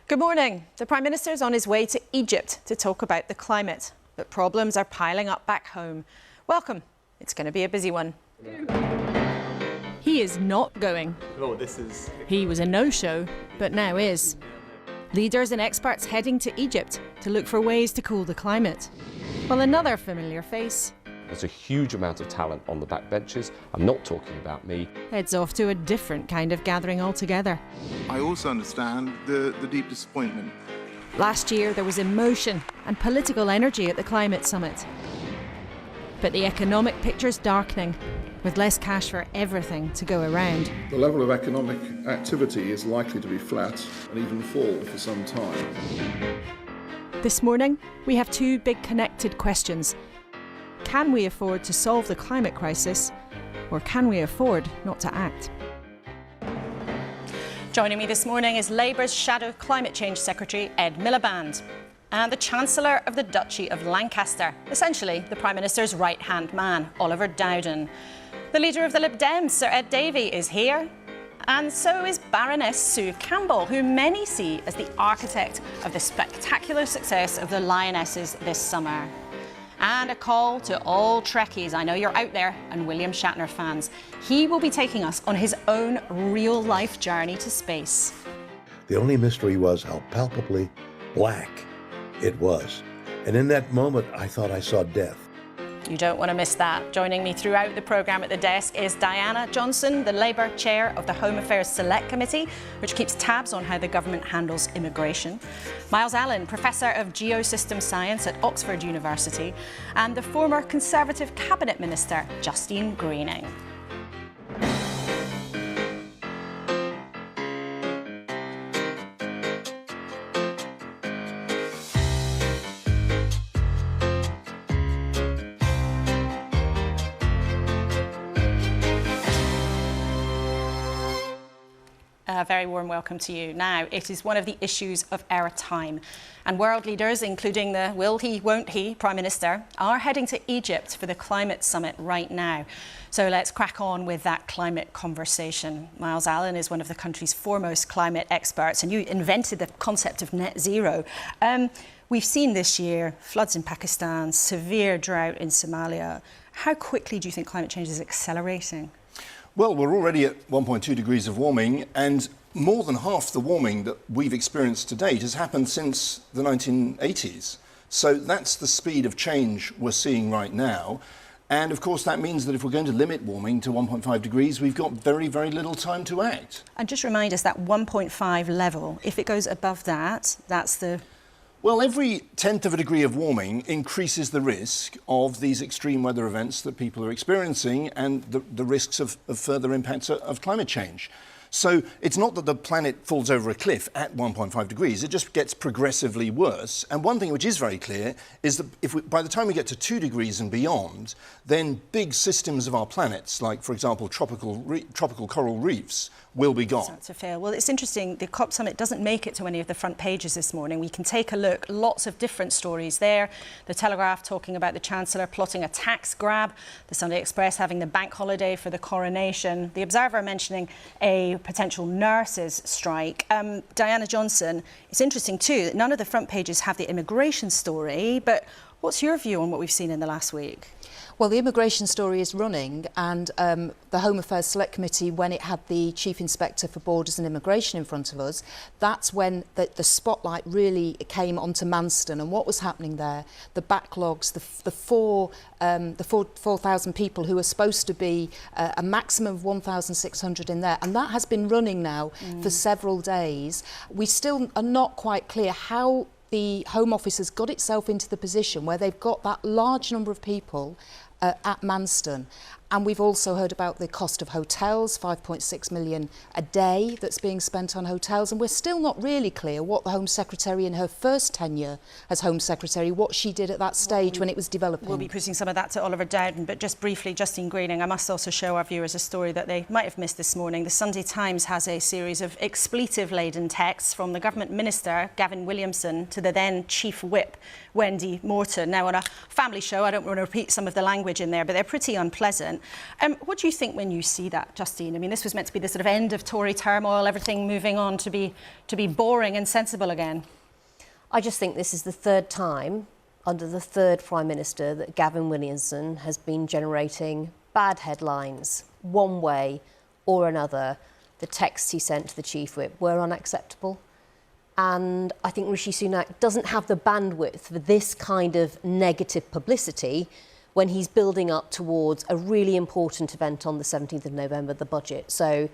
Good morning. The Prime Minister is on his way to Egypt to talk about the climate, but problems are piling up back home. Welcome. It's going to be a busy one. He is not going. He was a no-show, but now is. Leaders and experts heading to Egypt to look for ways to cool the climate. Well, another familiar face. There's a huge amount of talent on the backbenches. I'm not talking about me. Heads off to a different kind of gathering altogether. I also understand the deep disappointment. Last year there was emotion and political energy at the climate summit. But the economic picture's darkening, with less cash for everything to go around. The level of economic activity is likely to be flat and even fall for some time. This morning, we have two big connected questions. Can we afford to solve the climate crisis, or can we afford not to act? Joining me this morning is Labour's Shadow Climate Change Secretary, Ed Miliband, and the Chancellor of the Duchy of Lancaster, essentially the Prime Minister's right-hand man, Oliver Dowden. The leader of the Lib Dems, Sir Ed Davey, is here, and so is Baroness Campbell, who many see as the architect of the spectacular success of the Lionesses this summer. And a call to all Trekkies, I know you're out there, and William Shatner fans. He will be taking us on his own real-life journey to space. The only mystery was how palpably black it was. And in that moment, I thought I saw death. You don't want to miss that. Joining me throughout the programme at the desk is Diana Johnson, the Labour Chair of the Home Affairs Select Committee, which keeps tabs on how the government handles immigration. Miles Allen, Professor of Geosystem Science at Oxford University, and the former Conservative Cabinet Minister, Justine Greening. A very warm welcome to you. Now, it is one of the issues of our time, and world leaders, including the will he, won't he Prime Minister, are heading to Egypt for the climate summit right now. So let's crack on with that climate conversation. Miles Allen is one of the country's foremost climate experts, and you invented the concept of net zero. We've seen this year floods in Pakistan, severe drought in Somalia. How quickly do you think climate change is accelerating? Well, we're already at 1.2 degrees of warming, and more than half the warming that we've experienced to date has happened since the 1980s. So that's the speed of change we're seeing right now. And of course, that means that if we're going to limit warming to 1.5 degrees, we've got very, very little time to act. And just remind us that 1.5 level, if it goes above that, that's the... Well, every tenth of a degree of warming increases the risk of these extreme weather events that people are experiencing and the risks of further impacts of climate change. So it's not that the planet falls over a cliff at 1.5 degrees, it just gets progressively worse. And one thing which is very clear is that by the time we get to 2 degrees and beyond, then big systems of our planets, like, for example, tropical coral reefs, will be gone. Start to fail. Well, it's interesting, the COP summit doesn't make it to any of the front pages this morning. We can take a look, lots of different stories there. The Telegraph talking about the Chancellor plotting a tax grab, the Sunday Express having the bank holiday for the coronation, the Observer mentioning a potential nurses' strike. Diana Johnson, it's interesting too that none of the front pages have the immigration story, but what's your view on what we've seen in the last week? Well, the immigration story is running, and the Home Affairs Select Committee, when it had the Chief Inspector for Borders and Immigration in front of us, that's when the spotlight really came onto Manston and what was happening there, the backlogs, the 4,000 people who are supposed to be a maximum of 1,600 in there, and that has been running now for several days. We still are not quite clear how the Home Office has got itself into the position where they've got that large number of people at Manston. And we've also heard about the cost of hotels, 5.6 million a day that's being spent on hotels. And we're still not really clear what the Home Secretary in her first tenure as Home Secretary, what she did at that stage when it was developing. We'll be putting some of that to Oliver Dowden, but just briefly, Justine Greening, I must also show our viewers a story that they might have missed this morning. The Sunday Times has a series of expletive-laden texts from the Government Minister, Gavin Williamson, to the then Chief Whip, Wendy Morton. Now, on a family show, I don't want to repeat some of the language in there, but they're pretty unpleasant. What do you think when you see that, Justine? I mean, this was meant to be the sort of end of Tory turmoil, everything moving on to be boring and sensible again. I just think this is the third time under the third Prime Minister that Gavin Williamson has been generating bad headlines one way or another. The texts he sent to the Chief Whip were unacceptable. And I think Rishi Sunak doesn't have the bandwidth for this kind of negative publicity when he's building up towards a really important event on the 17th of November, the budget. So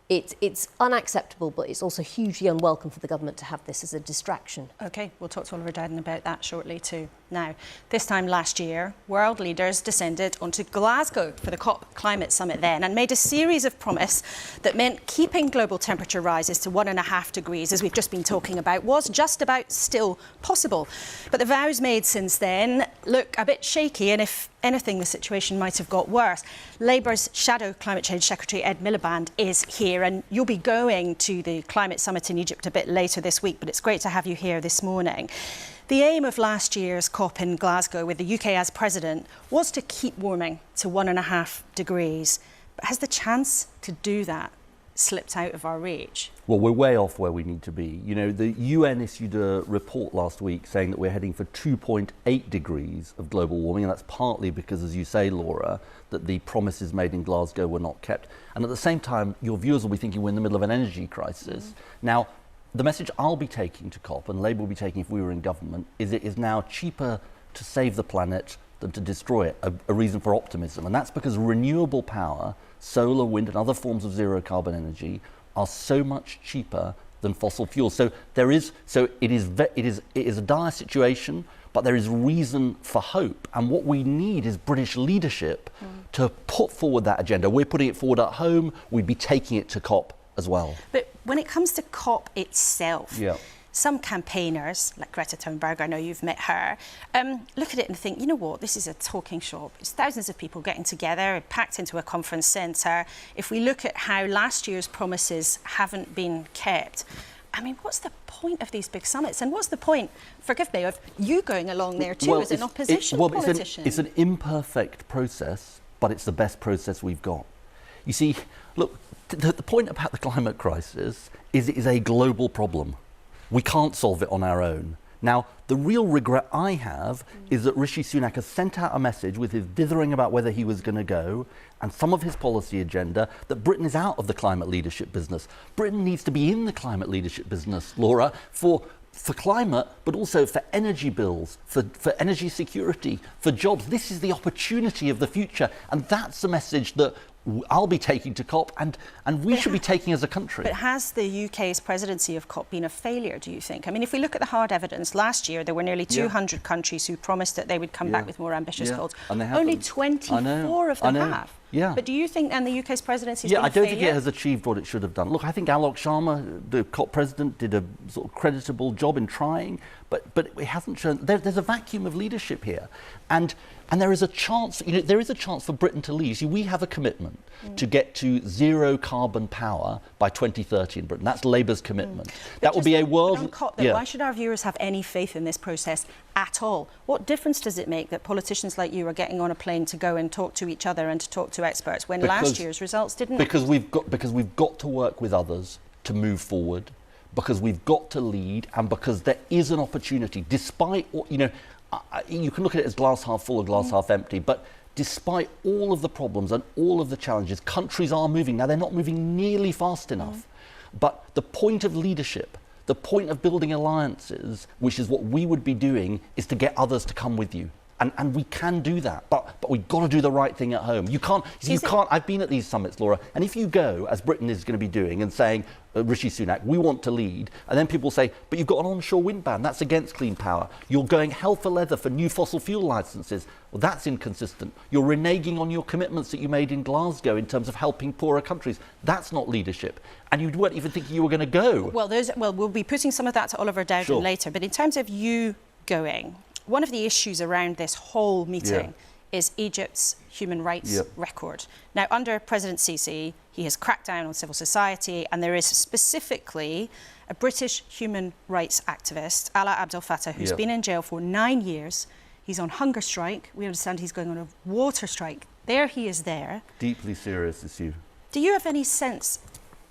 it's unacceptable, but it's also hugely unwelcome for the government to have this as a distraction. OK, we'll talk to Oliver Dowden about that shortly too. Now, this time last year, world leaders descended onto Glasgow for the COP climate summit then and made a series of promises that meant keeping global temperature rises to 1.5 degrees, as we've just been talking about, was just about still possible. But the vows made since then look a bit shaky, and if anything, the situation might have got worse. Labour's Shadow Climate Change Secretary Ed Miliband is here, and you'll be going to the climate summit in Egypt a bit later this week, but it's great to have you here this morning. The aim of last year's COP in Glasgow, with the UK as president, was to keep warming to 1.5 degrees. But has the chance to do that slipped out of our reach? Well, we're way off where we need to be. You know, the UN issued a report last week saying that we're heading for 2.8 degrees of global warming, and that's partly because, as you say, Laura, that the promises made in Glasgow were not kept. And at the same time, your viewers will be thinking we're in the middle of an energy crisis. Now, the message I'll be taking to COP, and Labour will be taking if we were in government, is it is now cheaper to save the planet than to destroy it, a reason for optimism. And that's because renewable power, solar, wind and other forms of zero carbon energy are so much cheaper than fossil fuels. So it is a dire situation, but there is reason for hope. And what we need is British leadership to put forward that agenda. We're putting it forward at home, we'd be taking it to COP as well. But when it comes to COP itself, some campaigners, like Greta Thunberg, I know you've met her, look at it and think, you know what, this is a talking shop. It's thousands of people getting together, packed into a conference centre. If we look at how last year's promises haven't been kept, I mean, what's the point of these big summits? And what's the point, forgive me, of you going along there too as an opposition politician? It's an imperfect process, but it's the best process we've got. You see, look, the point about the climate crisis is it is a global problem. We can't solve it on our own. Now, the real regret I have is that Rishi Sunak has sent out a message with his dithering about whether he was going to go and some of his policy agenda that Britain is out of the climate leadership business. Britain needs to be in the climate leadership business, Laura, for climate, but also for energy bills, for energy security, for jobs. This is the opportunity of the future. And that's the message that I'll be taking to COP and we should be taking as a country. But has the UK's presidency of COP been a failure, do you think? I mean, if we look at the hard evidence, last year there were nearly 200 countries who promised that they would come back with more ambitious goals. And only 24 of them have. Yeah. But do you think then the UK's presidency has been a I don't failure? think it has achieved what it should have done. Look, I think Alok Sharma, the COP president, did a sort of creditable job in trying, but it hasn't shown. There's a vacuum of leadership here, and there is a chance. You know, there is a chance for Britain to lead. See, we have a commitment to get to zero carbon power by 2030 in Britain. That's Labour's commitment. That will be a world. On COP, then, why should our viewers have any faith in this process at all? What difference does it make that politicians like you are getting on a plane to go and talk to each other and to talk to experts when last year's results didn't? Because we've got to work with others to move forward, because we've got to lead, and because there is an opportunity, despite what, you know, you can look at it as glass half full or glass half empty, but despite all of the problems and all of the challenges, countries are moving. Now, they're not moving nearly fast enough, but the point of leadership, the point of building alliances, which is what we would be doing, is to get others to come with you. And we can do that, but we've got to do the right thing at home. You can't. I've been at these summits, Laura, and if you go, as Britain is going to be doing, and saying, Rishi Sunak, we want to lead, and then people say, but you've got an onshore wind ban, that's against clean power. You're going hell for leather for new fossil fuel licences. Well, that's inconsistent. You're reneging on your commitments that you made in Glasgow in terms of helping poorer countries. That's not leadership. And you weren't even thinking you were going to go. Well, we'll be putting some of that to Oliver Dowden later, but in terms of you going, one of the issues around this whole meeting is Egypt's human rights record. Now, under President Sisi, he has cracked down on civil society, and there is specifically a British human rights activist, Alaa Abdel Fattah, who's been in jail for 9 years. He's on hunger strike. We understand he's going on a water strike There he is there. Deeply serious issue. Do you have any sense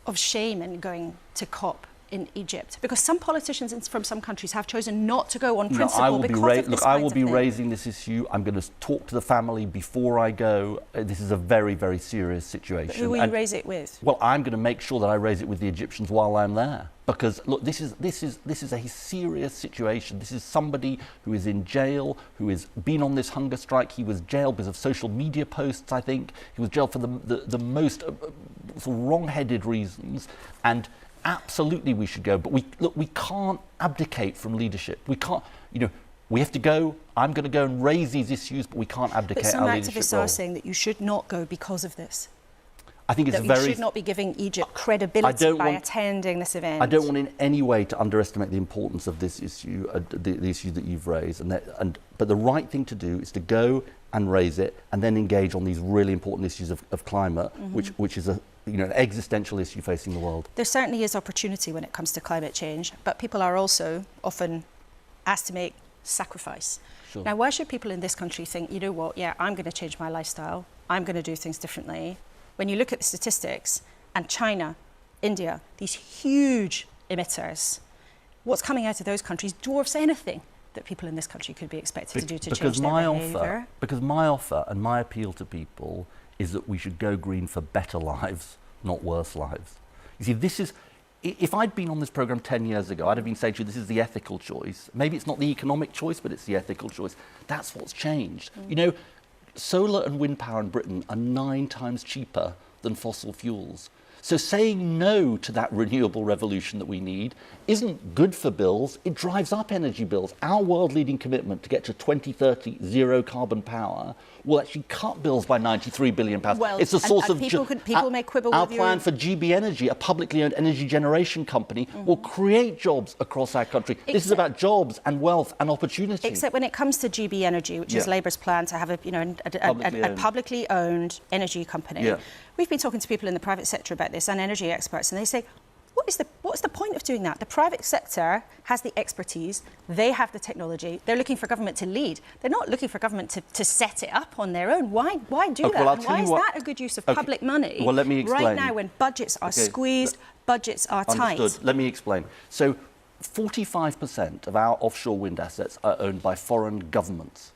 of shame in going to COP in Egypt? Because some politicians from some countries have chosen not to go on principle I will be raising this issue. I'm going to talk to the family before I go. This is a very, very serious situation. But who will you raise it with? Well, I'm going to make sure that I raise it with the Egyptians while I'm there. Because look, this is a serious situation. This is somebody who is in jail, who has been on this hunger strike. He was jailed because of social media posts, I think. He was jailed for the most wrong-headed reasons. And absolutely we should go, but we can't abdicate from leadership. We can't, we have to go. I'm going to go and raise these issues, but we can't abdicate our leadership But some activists are saying that you should not go because of this. I think it's that you should not be giving Egypt credibility by attending this event. I don't want in any way to underestimate the importance of this issue, the issue that you've raised. But the right thing to do is to go and raise it, and then engage on these really important issues of climate, which is an existential issue facing the world. There certainly is opportunity when it comes to climate change, but people are also often asked to make sacrifice. Sure. Now, why should people in this country think, you know what, yeah, I'm going to change my lifestyle, I'm going to do things differently? When you look at the statistics, and China, India, these huge emitters, what's coming out of those countries dwarfs anything that people in this country could be expected to do to change their behaviour. Because my offer and my appeal to people is that we should go green for better lives, not worse lives. You see, if I'd been on this programme 10 years ago, I'd have been saying to you, this is the ethical choice. Maybe it's not the economic choice, but it's the ethical choice. That's what's changed. Solar and wind power in Britain are 9 times cheaper than fossil fuels. So saying no to that renewable revolution that we need isn't good for bills, it drives up energy bills. Our world-leading commitment to get to 2030 zero carbon power will actually cut bills by £93 billion. Well, it's a source of... People may quibble our with plan for GB Energy, a publicly owned energy generation company, will create jobs across our country. This is about jobs and wealth and opportunity. Except when it comes to GB Energy, which is Labour's plan to have a publicly owned energy company. Yeah. We've been talking to people in the private sector about this and energy experts, and they say, what's the point of doing that? The private sector has the expertise, they have the technology, they're looking for government to lead. They're not looking for government to set it up on their own. Why do that? Well, and why is that a good use of public money? Well, let me explain. Right now, when budgets are squeezed, budgets are tight. Understood. Let me explain. So 45% of our offshore wind assets are owned by foreign governments.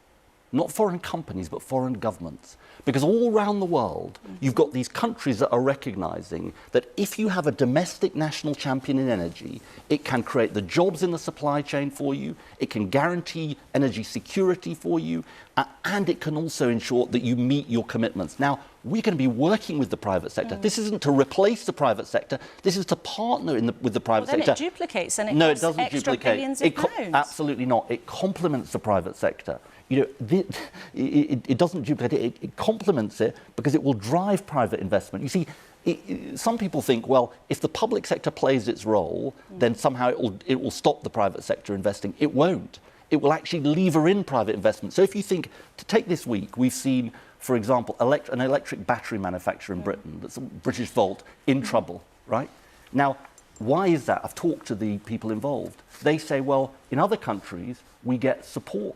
Not foreign companies, but foreign governments. Because all around the world, you've got these countries that are recognising that if you have a domestic national champion in energy, it can create the jobs in the supply chain for you, it can guarantee energy security for you, and it can also ensure that you meet your commitments. Now, we're going to be working with the private sector. This isn't to replace the private sector. This is to partner with the private sector. Then it duplicates and it costs extra billions of pounds. Absolutely not. It complements the private sector. It doesn't duplicate it, it complements it because it will drive private investment. You see, some people think, well, if the public sector plays its role, then somehow it will stop the private sector investing. It won't. It will actually lever in private investment. So if you think, to take this week, we've seen, for example, an electric battery manufacturer in Britain, that's a British Volt, in trouble, right? Now, why is that? I've talked to the people involved. They say, well, in other countries, we get support.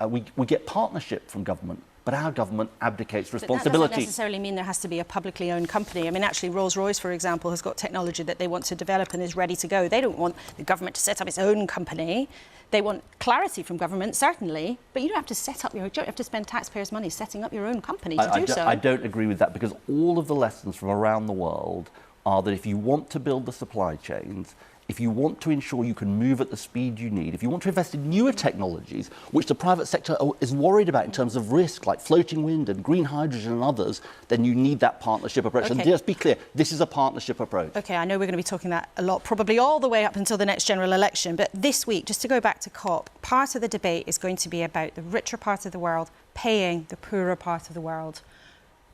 We get partnership from government, but our government abdicates responsibility. But that doesn't necessarily mean there has to be a publicly owned company. I mean, actually, Rolls-Royce, for example, has got technology that they want to develop and is ready to go. They don't want the government to set up its own company. They want clarity from government, certainly, but you don't have to you don't have to spend taxpayers' money setting up your own company to do so. I don't agree with that, because all of the lessons from around the world are that if you want to build the supply chains, if you want to ensure you can move at the speed you need, if you want to invest in newer technologies, which the private sector is worried about in terms of risk, like floating wind and green hydrogen and others, then you need that partnership approach. Okay. And just be clear, this is a partnership approach. OK, I know we're going to be talking that a lot, probably all the way up until the next general election. But this week, just to go back to COP, part of the debate is going to be about the richer part of the world paying the poorer part of the world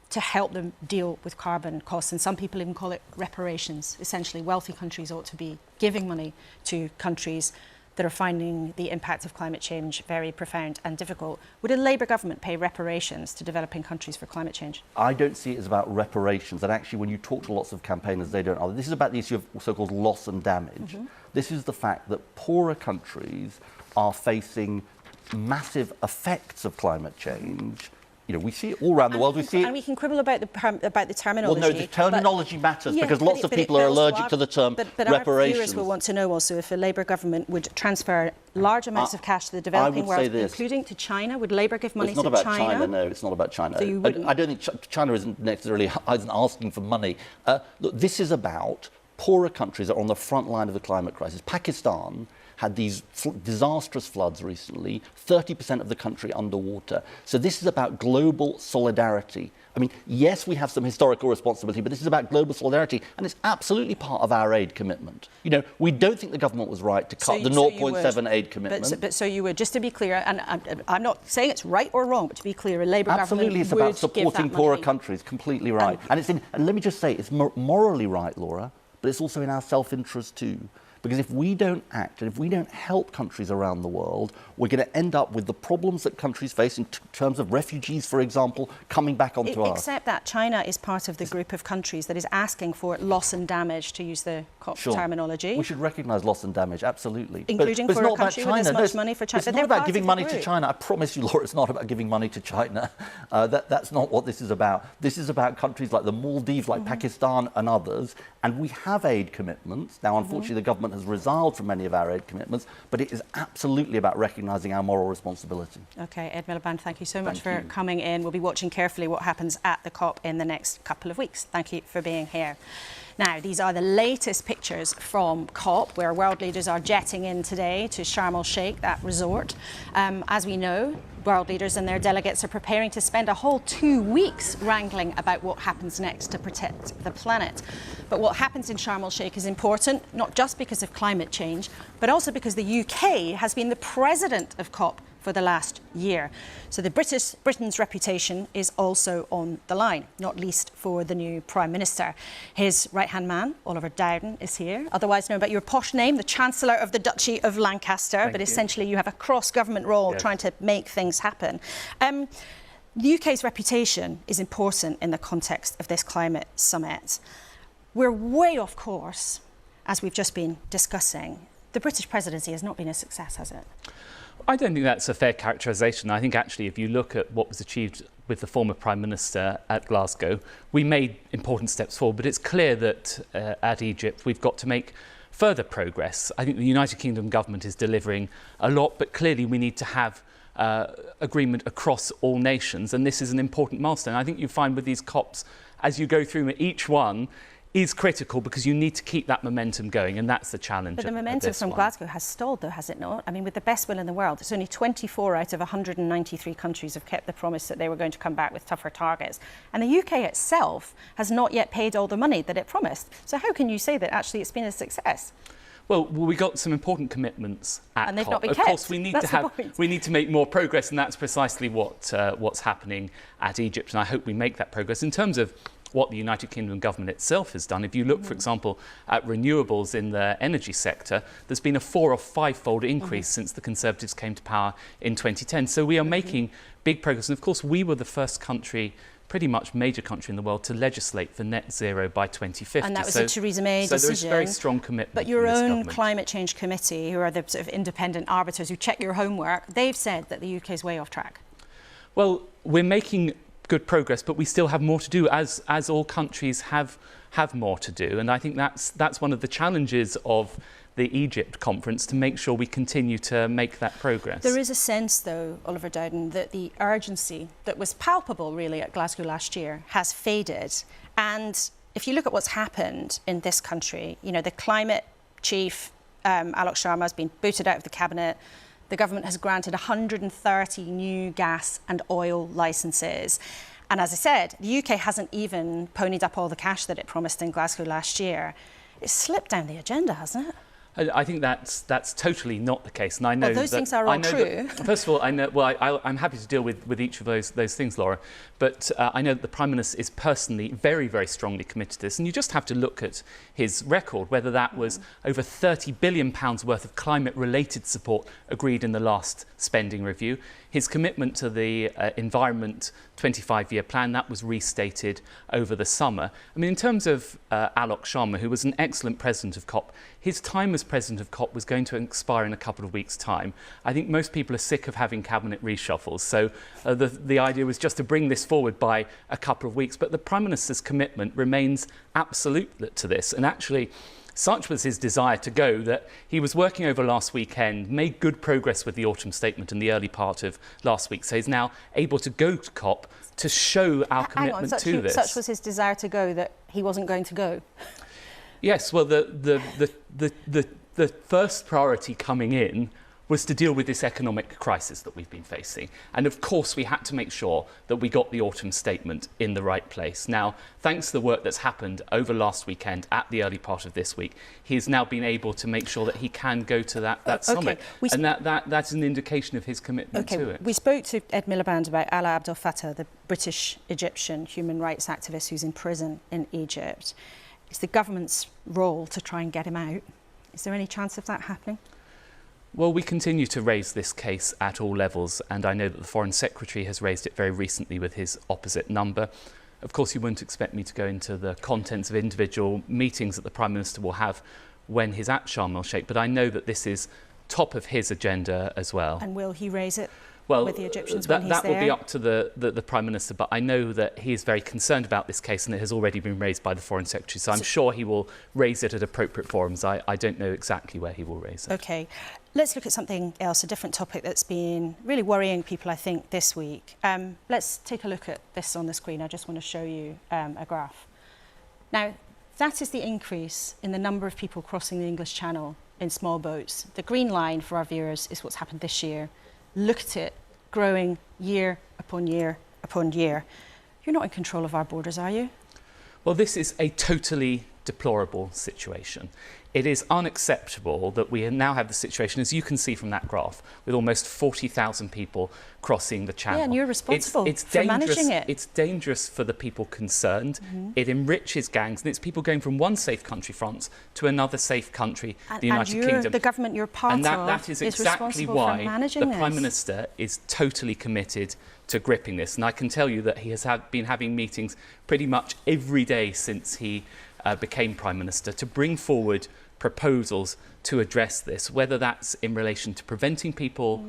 to help them deal with carbon costs. And some people even call it reparations. Essentially, wealthy countries ought to be giving money to countries that are finding the impact of climate change very profound and difficult. Would a Labour government pay reparations to developing countries for climate change? I don't see it as about reparations. And actually, when you talk to lots of campaigners, they don't. This is about the issue of so-called loss and damage. This is the fact that poorer countries are facing massive effects of climate change we see it all around the world. We see it. And we can quibble about the terminology. Well, no, the terminology matters because lots of people but are also allergic to the term But reparations. our viewers will want to know also if a Labour government would transfer large amounts of cash to the developing world, including to China. Would Labour give money to China? It's not about China. No, it's not about China. So I don't think China isn't necessarily asking for money. Look, this is about poorer countries that are on the front line of the climate crisis. Pakistan had these disastrous floods recently, 30% of the country underwater. So this is about global solidarity. I mean, yes, we have some historical responsibility, but this is about global solidarity, and it's absolutely part of our aid commitment. We don't think the government was right to cut the 0.7 aid commitment. But so you would, just to be clear, and I'm not saying it's right or wrong, but to be clear, a Labour absolutely, government would it's about supporting poorer money. countries, completely right. And let me just say, it's morally right, Laura, but it's also in our self-interest too. Because if we don't act and if we don't help countries around the world, we're going to end up with the problems that countries face in terms of refugees, for example, coming back onto us. Except that China is part of the group of countries that is asking for loss and damage, to use the COP terminology. We should recognise loss and damage, absolutely. Including for a country with as much money for China. It's not about giving money to China. I promise you, Laura, it's not about giving money to China. That's not what this is about. This is about countries like the Maldives, like Pakistan and others. And we have aid commitments. Now, unfortunately, the government has resigned from many of our aid commitments, but it is absolutely about recognising our moral responsibility. OK, Ed Miliband, thank you so much for coming in. We'll be watching carefully what happens at the COP in the next couple of weeks. Thank you for being here. Now, these are the latest pictures from COP, where world leaders are jetting in today to Sharm el-Sheikh, that resort. As we know, world leaders and their delegates are preparing to spend a whole 2 weeks wrangling about what happens next to protect the planet. But what happens in Sharm el-Sheikh is important, not just because of climate change, but also because the UK has been the president of COP for the last year. So Britain's reputation is also on the line, not least for the new Prime Minister. His right-hand man, Oliver Dowden, is here, otherwise known by your posh name, the Chancellor of the Duchy of Lancaster, but essentially you have a cross-government role trying to make things happen. The UK's reputation is important in the context of this climate summit. We're way off course, as we've just been discussing. The British presidency has not been a success, has it? I don't think that's a fair characterisation. I think actually if you look at what was achieved with the former Prime Minister at Glasgow, we made important steps forward, but it's clear that at Egypt we've got to make further progress. I think the United Kingdom government is delivering a lot, but clearly we need to have agreement across all nations, and this is an important milestone. I think you find with these COPs, as you go through each one, is critical because you need to keep that momentum going, and that's the challenge. But the momentum from Glasgow has stalled, though, has it not? I mean, with the best will in the world, it's only 24 out of 193 countries have kept the promise that they were going to come back with tougher targets. And the UK itself has not yet paid all the money that it promised. So how can you say that actually it's been a success? Well, we got some important commitments at and they've COP. Not been of kept. Course, we need to make more progress, and that's precisely what's happening at Egypt. And I hope we make that progress. In terms of what the United Kingdom government itself has done, if you look, for example, at renewables in the energy sector, there's been a 4 or 5-fold increase since the Conservatives came to power in 2010. So we are making big progress. And of course, we were the first country, pretty much major country in the world, to legislate for net zero by 2050. And that was a Theresa May decision. So there's very strong commitment. But your own government. climate change committee, who are the sort of independent arbiters who check your homework, they've said that the UK is way off track. Well, we're making good progress, but we still have more to do, as all countries have more to do. And I think that's one of the challenges of the Egypt conference, to make sure we continue to make that progress. There is a sense, though, Oliver Dowden, that the urgency that was palpable, really, at Glasgow last year has faded. And if you look at what's happened in this country, you know, the climate chief, Alok Sharma, has been booted out of the cabinet. The government has granted 130 new gas and oil licences. And as I said, the UK hasn't even ponied up all the cash that it promised in Glasgow last year. It's slipped down the agenda, hasn't it? I think that's totally not the case, and I know those things are all true. First of all, I know. Well, I'm happy to deal with each of those things, Laura. But I know that the Prime Minister is personally very, very strongly committed to this, and you just have to look at his record. Whether that was over £30 billion worth of climate-related support agreed in the last spending review, his commitment to the Environment 25-year plan, that was restated over the summer. I mean, in terms of Alok Sharma, who was an excellent president of COP, his time as president of COP was going to expire in a couple of weeks' time. I think most people are sick of having cabinet reshuffles, so the idea was just to bring this forward by a couple of weeks. But the Prime Minister's commitment remains absolute to this, and actually such was his desire to go that he was working over last weekend, made good progress with the autumn statement in the early part of last week, so he's now able to go to COP to show our commitment to this. Such was his desire to go that he wasn't going to go? Yes, well, the first priority coming in was to deal with this economic crisis that we've been facing. And of course, we had to make sure that we got the autumn statement in the right place. Now, thanks to the work that's happened over last weekend at the early part of this week, he's now been able to make sure that he can go to that summit. And that's an indication of his commitment to it. We spoke to Ed Miliband about Alaa Abdel Fattah, the British-Egyptian human rights activist who's in prison in Egypt. It's the government's role to try and get him out. Is there any chance of that happening? Well, we continue to raise this case at all levels, and I know that the Foreign Secretary has raised it very recently with his opposite number. Of course, you wouldn't expect me to go into the contents of individual meetings that the Prime Minister will have when he's at Sharm el-Sheikh, but I know that this is top of his agenda as well. And will he raise it with the Egyptians when he's there? That will be up to the Prime Minister, but I know that he is very concerned about this case and it has already been raised by the Foreign Secretary, so I'm sure he will raise it at appropriate forums. I don't know exactly where he will raise it. OK. Let's look at something else, a different topic that's been really worrying people, I think, this week. Let's take a look at this on the screen. I just want to show you a graph. Now, that is the increase in the number of people crossing the English Channel in small boats. The green line for our viewers is what's happened this year. Look at it, growing year upon year upon year. You're not in control of our borders, are you? Well, this is a totally deplorable situation. It is unacceptable that we now have the situation, as you can see from that graph, with almost 40,000 people crossing the channel. Yeah, and you're responsible for managing it. It's dangerous for the people concerned. It enriches gangs, and it's people going from one safe country, France, to another safe country, the United Kingdom. The government you're part of that is exactly why the Prime Minister is totally committed to gripping this. And I can tell you that he has been having meetings pretty much every day since he became Prime Minister to bring forward proposals to address this, whether that's in relation to preventing people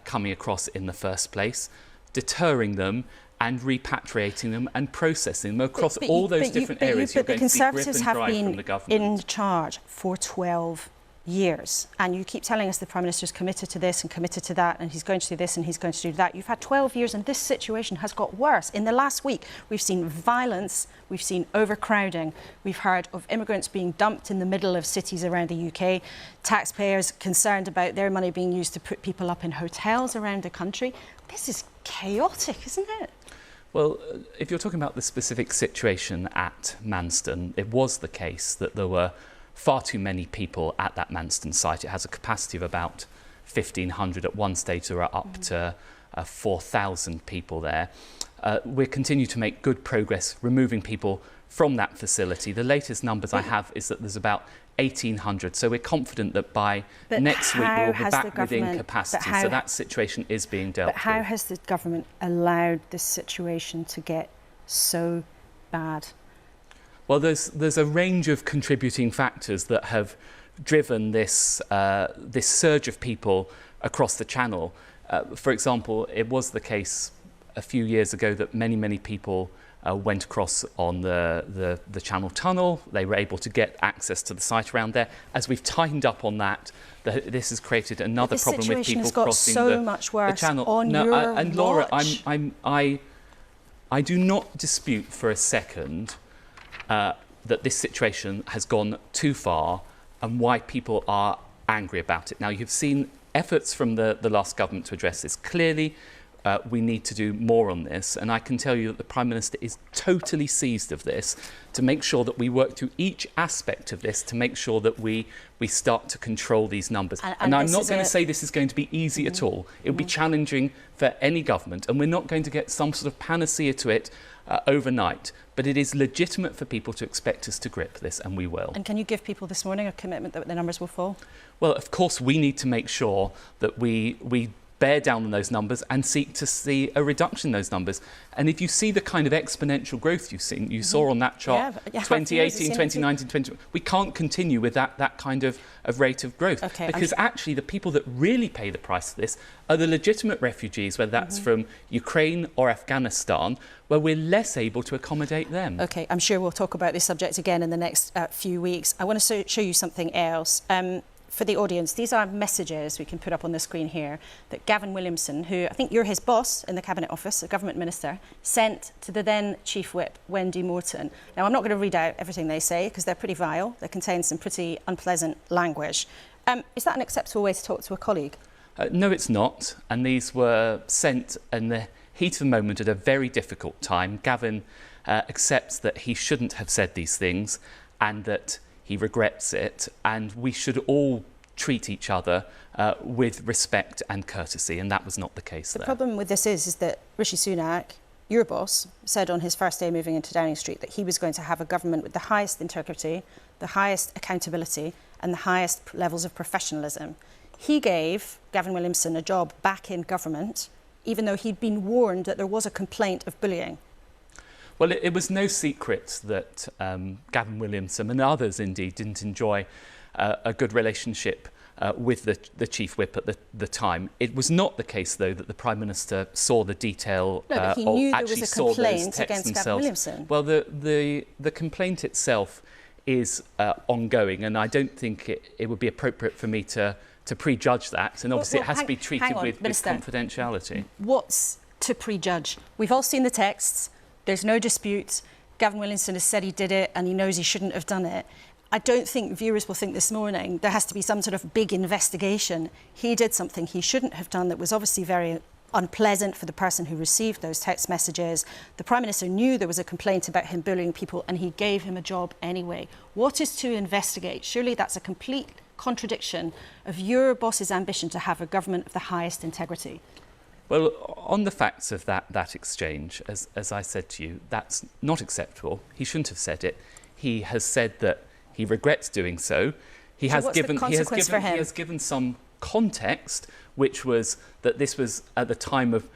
coming across in the first place, deterring them and repatriating them and processing them across all those different areas. But the Conservatives have been in charge for 12 years, and you keep telling us the Prime Minister's committed to this and committed to that, and he's going to do this and he's going to do that. You've had 12 years and this situation has got worse. In the last week, we've seen violence, we've seen overcrowding, we've heard of immigrants being dumped in the middle of cities around the UK, taxpayers concerned about their money being used to put people up in hotels around the country. This is chaotic, isn't it? Well, if you're talking about the specific situation at Manston, it was the case that there were far too many people at that Manston site. It has a capacity of about 1,500. At one stage, there are up to 4,000 people there. We continue to make good progress removing people from that facility. The latest numbers I have is that there's about 1,800. So we're confident that by next week we'll be back within capacity. So that situation is being dealt with. But how has the government allowed this situation to get so bad? Well, there's a range of contributing factors that have driven this surge of people across the Channel. For example, it was the case a few years ago that many people went across on the Channel Tunnel. They were able to get access to the site around there. As we've tightened up on that, this has created another problem with people crossing the Channel. And Laura, I do not dispute for a second that this situation has gone too far and why people are angry about it. Now, you've seen efforts from the last government to address this. Clearly, we need to do more on this, and I can tell you that the Prime Minister is totally seized of this to make sure that we work through each aspect of this to make sure that we start to control these numbers. And I'm not going to say this is going to be easy at all. It will be challenging for any government, and we're not going to get some sort of panacea to it overnight. But it is legitimate for people to expect us to grip this, and we will. And can you give people this morning a commitment that the numbers will fall? Well, of course, we need to make sure that we bear down on those numbers and seek to see a reduction in those numbers. And if you see the kind of exponential growth you saw on that chart, 2018, 2019, 2020, we can't continue with that kind of rate of growth. Because actually the people that really pay the price for this are the legitimate refugees, whether that's from Ukraine or Afghanistan, where we're less able to accommodate them. OK, I'm sure we'll talk about this subject again in the next few weeks. I want to show you something else. For the audience, these are messages we can put up on the screen here that Gavin Williamson, who I think you're his boss in the Cabinet Office, a government minister, sent to the then Chief Whip, Wendy Morton. Now, I'm not going to read out everything they say because they're pretty vile. They contain some pretty unpleasant language. Is that an acceptable way to talk to a colleague? No, it's not. And these were sent in the heat of the moment at a very difficult time. Gavin accepts that he shouldn't have said these things and that he regrets it, and we should all treat each other with respect and courtesy, and that was not the case there. The problem with this is that Rishi Sunak, your boss, said on his first day moving into Downing Street that he was going to have a government with the highest integrity, the highest accountability and the highest levels of professionalism. He gave Gavin Williamson a job back in government, even though he'd been warned that there was a complaint of bullying. Well, it was no secret that Gavin Williamson and others indeed didn't enjoy a good relationship with the Chief Whip at the time. It was not the case, though, that the Prime Minister saw the detail but he knew there was a complaint against Gavin Williamson. Well, the complaint itself is ongoing, and I don't think it would be appropriate for me to prejudge that. And obviously it has to be treated with confidentiality. What's to prejudge? We've all seen the texts. There's no dispute. Gavin Williamson has said he did it and he knows he shouldn't have done it. I don't think viewers will think this morning there has to be some sort of big investigation. He did something he shouldn't have done that was obviously very unpleasant for the person who received those text messages. The Prime Minister knew there was a complaint about him bullying people and he gave him a job anyway. What is to investigate? Surely that's a complete contradiction of your boss's ambition to have a government of the highest integrity. Well, on the facts of that exchange, as I said to you, that's not acceptable. He shouldn't have said it. He has said that he regrets doing so. He has given some context, which was that this was at the time of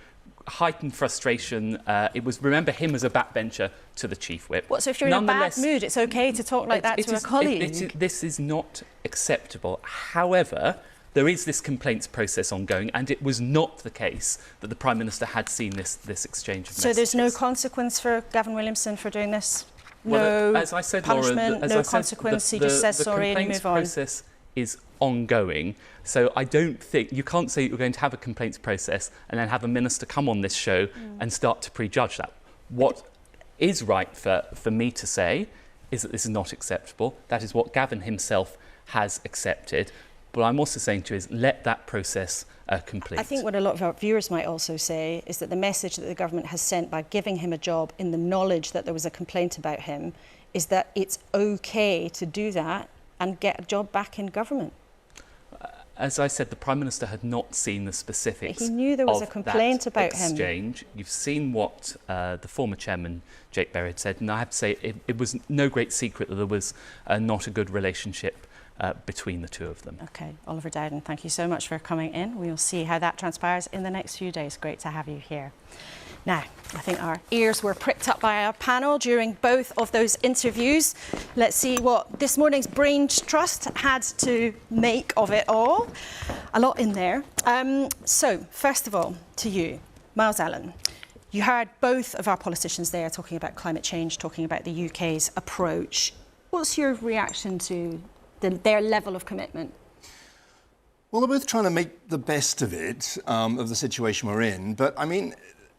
heightened frustration. It was, remember him as a backbencher to the Chief Whip. What, so if you're in a bad mood, it's OK to talk like that to a colleague? This is not acceptable. However, there is this complaints process ongoing, and it was not the case that the Prime Minister had seen this exchange of messages. So there's no consequence for Gavin Williamson for doing this? Well, as I said, punishment, Laura, no consequence, he just says sorry and you move on? The complaints process is ongoing, so I don't think, you can't say you're going to have a complaints process and then have a minister come on this show and start to prejudge that. What is right for me to say is that this is not acceptable. That is what Gavin himself has accepted. But I'm also saying to you is let that process complete. I think what a lot of our viewers might also say is that the message that the government has sent by giving him a job in the knowledge that there was a complaint about him is that it's OK to do that and get a job back in government. As I said, the Prime Minister had not seen the specifics. He knew there was a complaint about exchange. Him. You've seen what the former chairman, Jake Berry, had said, and I have to say it was no great secret that there was not a good relationship between the two of them. OK, Oliver Dowden, thank you so much for coming in. We'll see how that transpires in the next few days. Great to have you here. Now, I think our ears were pricked up by our panel during both of those interviews. Let's see what this morning's Brains Trust had to make of it all. A lot in there. So, first of all, to you, Miles Allen. You heard both of our politicians there talking about climate change, talking about the UK's approach. What's your reaction to their level of commitment? Well, they're both trying to make the best of it, of the situation we're in. But, I mean,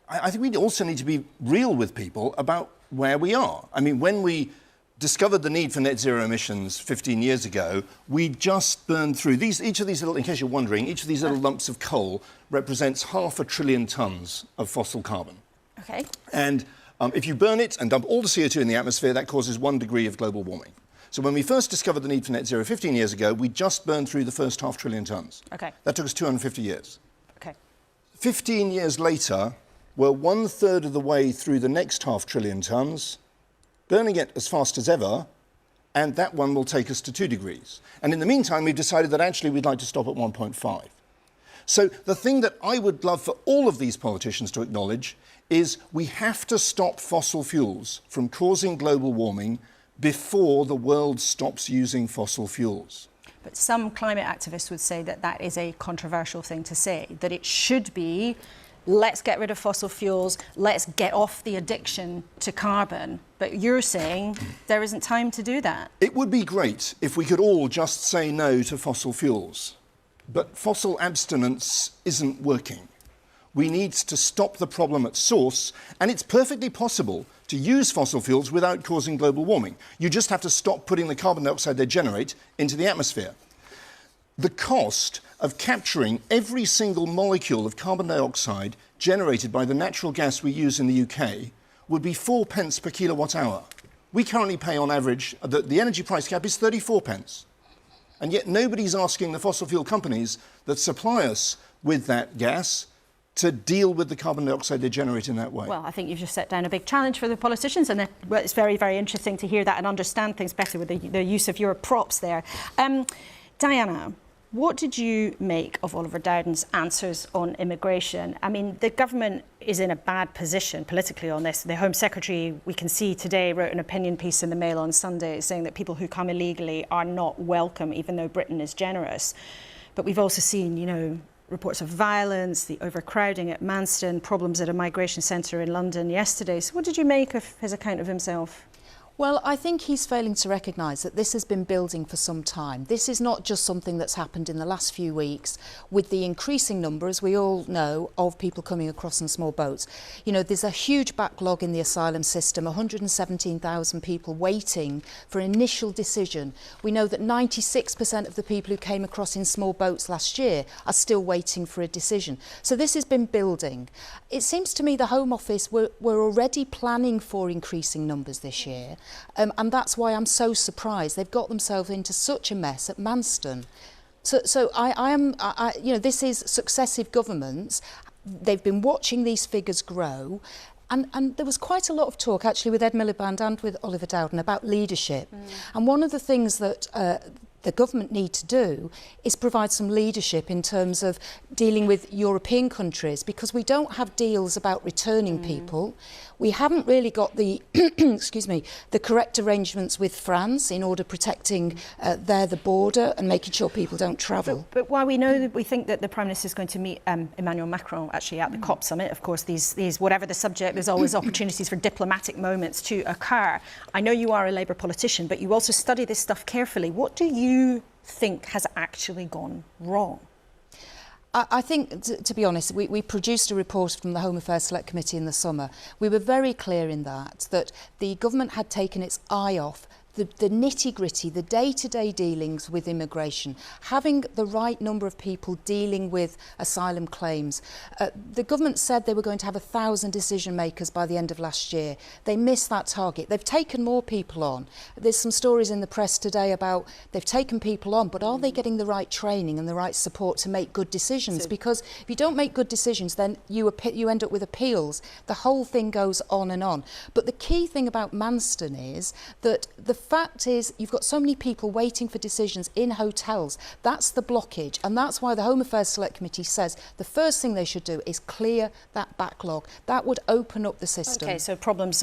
I think we also need to be real with people about where we are. I mean, when we discovered the need for net zero emissions 15 years ago, we just burned through each of these little, in case you're wondering, each of these little lumps of coal represents 500 billion tonnes of fossil carbon. OK. And if you burn it and dump all the CO2 in the atmosphere, that causes 1 degree of global warming. So when we first discovered the need for net zero 15 years ago, we just burned through the first 500 billion tonnes. OK. That took us 250 years. OK. 15 years later, we're 1/3 of the way through the next 500 billion tonnes, burning it as fast as ever, and that one will take us to 2 degrees. And in the meantime, we've decided that actually we'd like to stop at 1.5. So the thing that I would love for all of these politicians to acknowledge is we have to stop fossil fuels from causing global warming before the world stops using fossil fuels. But some climate activists would say that that is a controversial thing to say, that it should be, let's get rid of fossil fuels, let's get off the addiction to carbon. But you're saying there isn't time to do that. It would be great if we could all just say no to fossil fuels. But fossil abstinence isn't working. We need to stop the problem at source, and it's perfectly possible to use fossil fuels without causing global warming. You just have to stop putting the carbon dioxide they generate into the atmosphere. The cost of capturing every single molecule of carbon dioxide generated by the natural gas we use in the UK would be 4 pence per kilowatt hour. We currently pay on average, the energy price cap is 34 pence. And yet nobody's asking the fossil fuel companies that supply us with that gas to deal with the carbon dioxide they generate in that way. Well, I think you've just set down a big challenge for the politicians, and it's very, very interesting to hear that and understand things better with the use of your props there. Diana, what did you make of Oliver Dowden's answers on immigration? I mean, the government is in a bad position politically on this. The Home Secretary, we can see today, wrote an opinion piece in the Mail on Sunday saying that people who come illegally are not welcome, even though Britain is generous. But we've also seen, you know, reports of violence, the overcrowding at Manston, problems at a migration centre in London yesterday. So what did you make of his account of himself? Well, I think he's failing to recognise that this has been building for some time. This is not just something that's happened in the last few weeks with the increasing number, as we all know, of people coming across in small boats. You know, there's a huge backlog in the asylum system, 117,000 people waiting for initial decision. We know that 96% of the people who came across in small boats last year are still waiting for a decision. So this has been building. It seems to me the Home Office were already planning for increasing numbers this year. And that's why I'm so surprised. They've got themselves into such a mess at Manston. So you know, this is successive governments. They've been watching these figures grow. And there was quite a lot of talk, actually, with Ed Miliband and with Oliver Dowden about leadership. And one of the things that the government need to do is provide some leadership in terms of dealing with European countries, because we don't have deals about returning people. We haven't really got the excuse me, the correct arrangements with France in order protecting the border and making sure people don't travel. But while we know that we think that the Prime Minister is going to meet Emmanuel Macron actually at the COP summit, of course, these whatever the subject, there's always opportunities for diplomatic moments to occur. I know you are a Labour politician, but you also study this stuff carefully. What do you think has actually gone wrong? I think, to be honest, we produced a report from the Home Affairs Select Committee in the summer. We were very clear in that the government had taken its eye off the nitty-gritty, the day-to-day dealings with immigration, having the right number of people dealing with asylum claims. The government said they were going to have 1,000 decision makers by the end of last year. They missed that target. They've taken more people on. There's some stories in the press today about they've taken people on, but are they getting the right training and the right support to make good decisions? Because if you don't make good decisions, then you end up with appeals. The whole thing goes on and on. But the key thing about Manston is that the fact is you've got so many people waiting for decisions in hotels. That's the blockage, and that's why the Home Affairs Select Committee says the first thing they should do is clear that backlog. That would open up the system. OK, so problems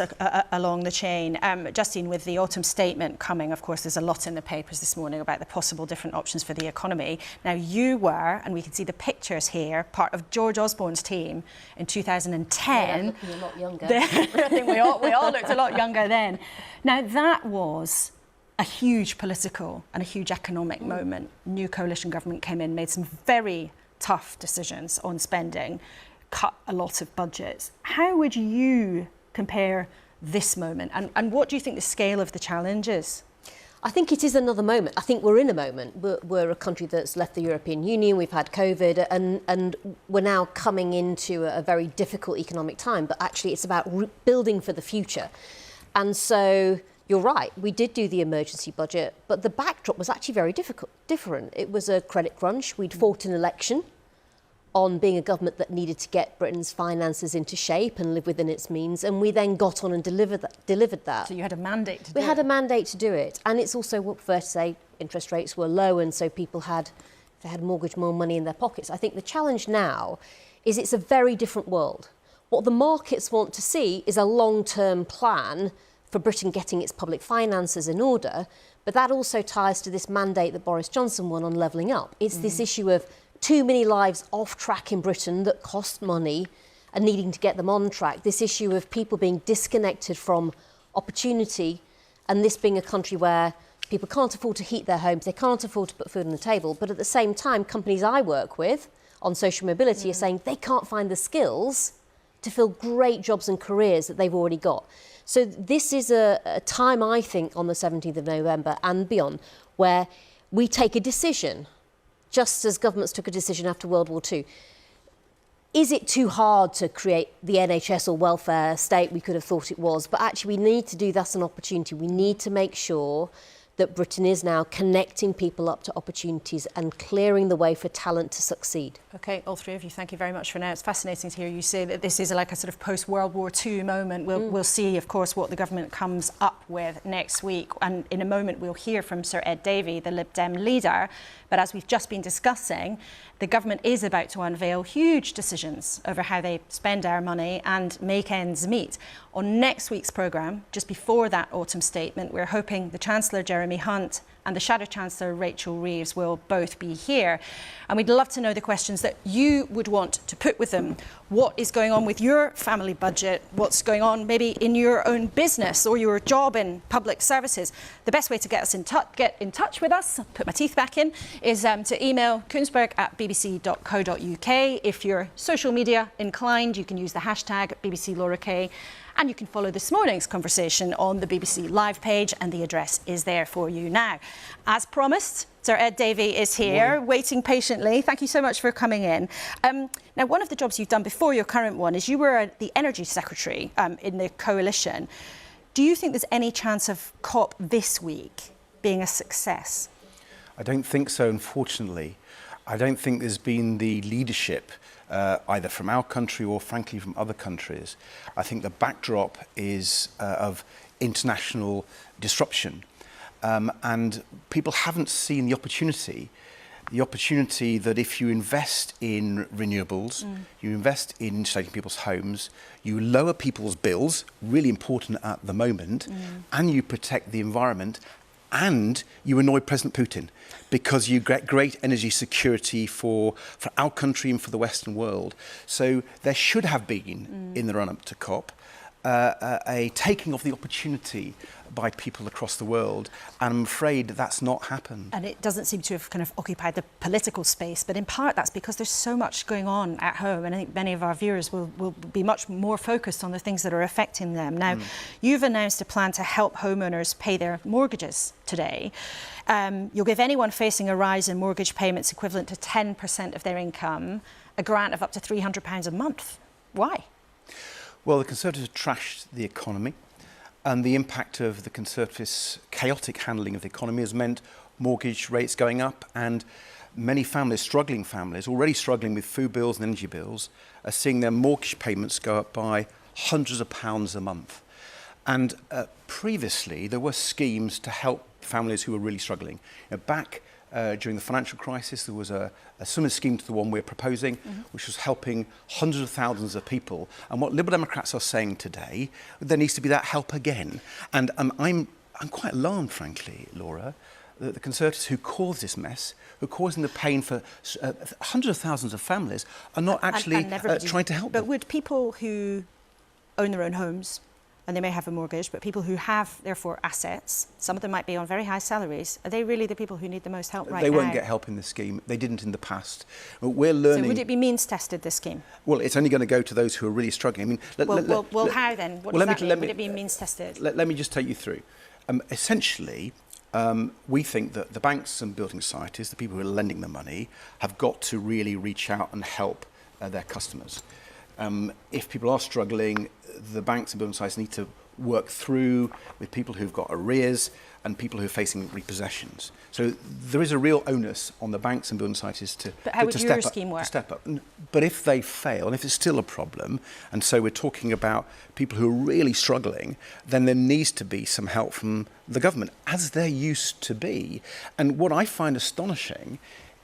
along the chain. Justine, with the autumn statement coming, of course, there's a lot in the papers this morning about the possible different options for the economy. Now, you were, and we can see the pictures here, part of George Osborne's team in 2010. Yeah, looking a lot younger. I think we all looked a lot younger then. Now, that was a huge political and a huge economic moment. New coalition government came in, made some very tough decisions on spending, cut a lot of budgets. How would you compare this moment? And what do you think the scale of the challenge is? I think it is another moment. I think we're in a moment. We're a country that's left the European Union. We've had COVID, and we're now coming into a very difficult economic time. But actually, it's about building for the future. And so you're right, we did do the emergency budget, but the backdrop was actually very different. It was a credit crunch. We'd fought an election on being a government that needed to get Britain's finances into shape and live within its means, and we then got on and delivered that. So you had a mandate to do it? We had a mandate to do it, and it's also fair to say interest rates were low, and so people had if they had mortgaged more money in their pockets. I think the challenge now is it's a very different world. What the markets want to see is a long-term plan for Britain getting its public finances in order, but that also ties to this mandate that Boris Johnson won on levelling up. It's this issue of too many lives off track in Britain that cost money and needing to get them on track. This issue of people being disconnected from opportunity, and this being a country where people can't afford to heat their homes, they can't afford to put food on the table, but at the same time, companies I work with on social mobility are saying they can't find the skills to fill great jobs and careers that they've already got. So this is a time, I think, on the 17th of November and beyond, where we take a decision, just as governments took a decision after World War II. Is it too hard to create the NHS or welfare state? We could have thought it was, but actually we need to do that as an opportunity. We need to make sure that Britain is now connecting people up to opportunities and clearing the way for talent to succeed. OK, all three of you, thank you very much for now. It's fascinating to hear you say that this is like a sort of post-World War II moment. We'll see, of course, what the government comes up with next week. And in a moment, we'll hear from Sir Ed Davey, the Lib Dem leader. But as we've just been discussing, the government is about to unveil huge decisions over how they spend our money and make ends meet. On next week's programme, just before that autumn statement, we're hoping the Chancellor, Jeremy Hunt, and the Shadow Chancellor, Rachel Reeves, will both be here. And we'd love to know the questions that you would want to put with them. What is going on with your family budget? What's going on maybe in your own business or your job in public services? The best way to get in touch with us, put my teeth back in, is to email kuenssberg@bbc.co.uk. If you're social media inclined, you can use the hashtag BBC Laura K. And you can follow this morning's conversation on the BBC Live page, and the address is there for you now. As promised, Sir Ed Davey is here, waiting patiently. Thank you so much for coming in. Now, one of the jobs you've done before your current one is you were the Energy Secretary in the coalition. Do you think there's any chance of COP this week being a success? I don't think so, unfortunately. I don't think there's been the leadership either from our country or frankly from other countries. I think the backdrop is of international disruption, and people haven't seen the opportunity that if you invest in renewables, you invest in insulating people's homes, you lower people's bills, really important at the moment, and you protect the environment, and you annoy President Putin, because you get great energy security for our country and for the Western world. So there should have been, in the run-up to COP, a taking of the opportunity by people across the world, and I'm afraid that's not happened. And it doesn't seem to have kind of occupied the political space, but in part that's because there's so much going on at home, and I think many of our viewers will be much more focused on the things that are affecting them. Now, you've announced a plan to help homeowners pay their mortgages today. You'll give anyone facing a rise in mortgage payments equivalent to 10% of their income a grant of up to £300 a month. Why? Well, the Conservatives trashed the economy, and the impact of the Conservatives' chaotic handling of the economy has meant mortgage rates going up, and many families, struggling families, already struggling with food bills and energy bills, are seeing their mortgage payments go up by hundreds of pounds a month. And previously, there were schemes to help families who were really struggling. Back during the financial crisis, there was a similar scheme to the one we're proposing, which was helping hundreds of thousands of people. And what Liberal Democrats are saying today, there needs to be that help again. And I'm quite alarmed, frankly, Laura, that the Conservatives who caused this mess, who are causing the pain for hundreds of thousands of families, are not actually trying to help them. But would people who own their own homes, and they may have a mortgage, but people who have, therefore, assets, some of them might be on very high salaries, are they really the people who need the most help right now? They won't get help in this scheme. They didn't in the past. We're learning... So would it be means-tested, this scheme? Well, it's only going to go to those who are really struggling. I mean, how then? What does that mean? Would it be means-tested? Let me just take you through. Essentially, we think that the banks and building societies, the people who are lending the money, have got to really reach out and help their customers. If people are struggling, the banks and building societies need to work through with people who've got arrears and people who are facing repossessions. So there is a real onus on the banks and building societies to But how would your scheme work? Step up. But if they fail, and if it's still a problem, and so we're talking about people who are really struggling, then there needs to be some help from the government, as there used to be. And what I find astonishing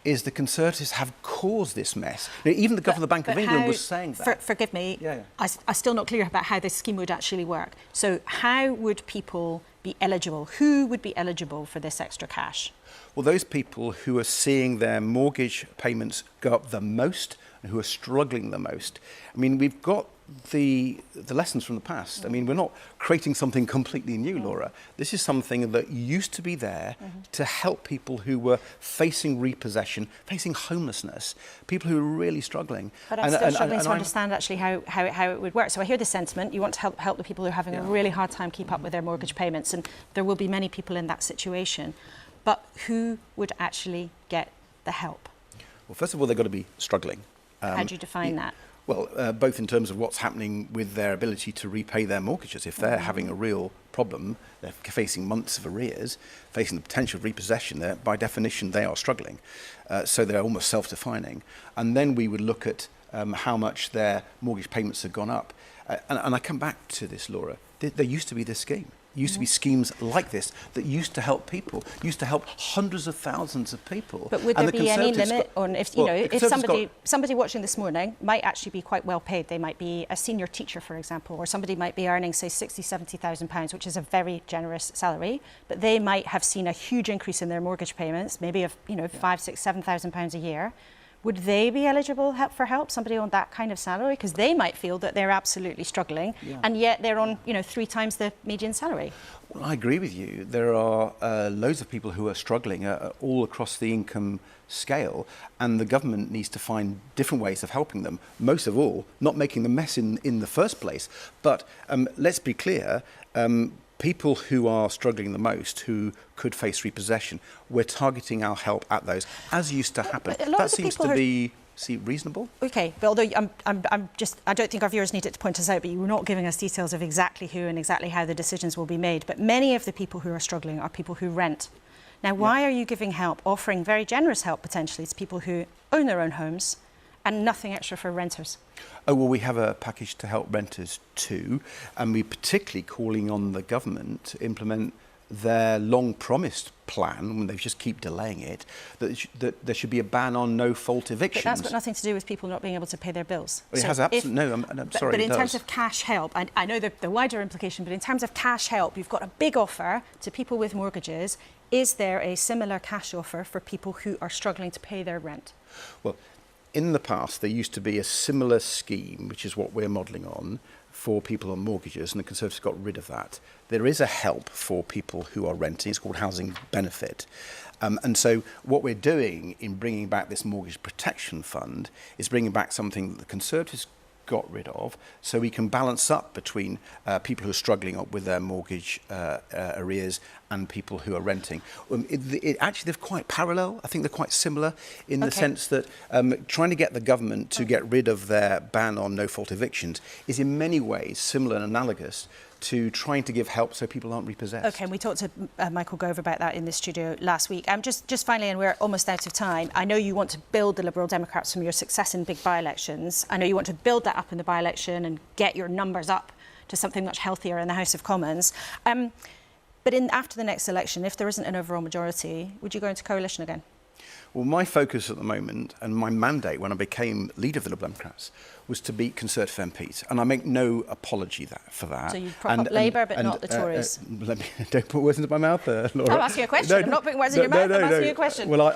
is the Conservatives have caused this mess. Even the Governor of the Bank of England was saying that. Forgive me, Yeah. I'm still not clear about how this scheme would actually work. So how would people be eligible? Who would be eligible for this extra cash? Well, those people who are seeing their mortgage payments go up the most and who are struggling the most. I mean, we've got the lessons from the past. I mean, we're not creating something completely new, Laura. This is something that used to be there to help people who were facing repossession, facing homelessness, people who are really struggling. But I'm still struggling to understand actually how it would work. So I hear the sentiment. You want to help the people who are having a really hard time keep up with their mortgage payments, and there will be many people in that situation. But who would actually get the help? Well, first of all, they've got to be struggling. How do you define that? Well, both in terms of what's happening with their ability to repay their mortgages. If they're having a real problem, they're facing months of arrears, facing the potential of repossession, by definition, they are struggling. So they're almost self-defining. And then we would look at how much their mortgage payments have gone up. And I come back to this, Laura. There used to be this scheme. Used to be schemes like this that used to help people, used to help hundreds of thousands of people. But would there be any limit on if somebody watching this morning might actually be quite well paid? They might be a senior teacher, for example, or somebody might be earning, say, £60,000-70,000, which is a very generous salary. But they might have seen a huge increase in their mortgage payments, maybe of £5,000, £6,000, £7,000 a year. Would they be eligible for help, somebody on that kind of salary? Because they might feel that they're absolutely struggling, and yet they're on 3 times the median salary. Well, I agree with you. There are loads of people who are struggling all across the income scale, and the government needs to find different ways of helping them. Most of all, not making the mess in the first place. But let's be clear, people who are struggling the most, who could face repossession, we're targeting our help at those, as used to happen. That seems to be reasonable. Okay, but although I don't think our viewers need it to point us out, but you're not giving us details of exactly who and exactly how the decisions will be made. But many of the people who are struggling are people who rent. Now, why are you giving help, offering very generous help potentially to people who own their own homes, and nothing extra for renters? Oh, well, we have a package to help renters too, and we're particularly calling on the government to implement their long-promised plan, when they just keep delaying it, that there should be a ban on no-fault evictions. But that's got nothing to do with people not being able to pay their bills. Well, it has absolutely, I'm sorry, but in terms of cash help, I know the wider implication, but in terms of cash help, you've got a big offer to people with mortgages. Is there a similar cash offer for people who are struggling to pay their rent? Well, in the past, there used to be a similar scheme, which is what we're modelling on, for people on mortgages, and the Conservatives got rid of that. There is a help for people who are renting. It's called housing benefit. And so what we're doing in bringing back this mortgage protection fund is bringing back something that the Conservatives got rid of, so we can balance up between people who are struggling with their mortgage arrears and people who are renting. Actually, they're quite parallel. I think they're quite similar in the sense that trying to get the government to get rid of their ban on no-fault evictions is in many ways similar and analogous to trying to give help so people aren't repossessed. OK, and we talked to Michael Gove about that in the studio last week. Just finally, and we're almost out of time, I know you want to build the Liberal Democrats from your success in big by-elections. I know you want to build that up in the by-election and get your numbers up to something much healthier in the House of Commons. But after the next election, if there isn't an overall majority, would you go into coalition again? Well, my focus at the moment and my mandate when I became leader of the Liberal Democrats was to beat Conservative MPs, and I make no apology for that. So you prop up Labour, but not the Tories. Don't put words into my mouth, Laura. I'm asking you a question. I'm not putting words in your mouth. I'm asking you a question. Well,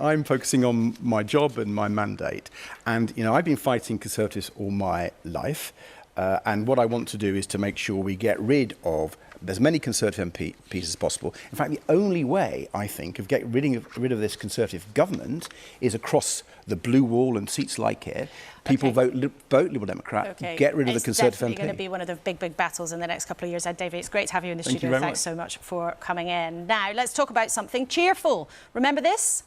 I'm focusing on my job and my mandate, and I've been fighting Conservatives all my life. And what I want to do is to make sure we get rid of as many Conservative MPs as possible. In fact, the only way, I think, of getting rid of this Conservative government is across the blue wall and seats like it. People vote Liberal Democrat, get rid of the Conservative MP. It's definitely going to be one of the big battles in the next couple of years. Ed Davey, it's great to have you in the studio. Thanks so much for coming in. Now, let's talk about something cheerful. Remember this?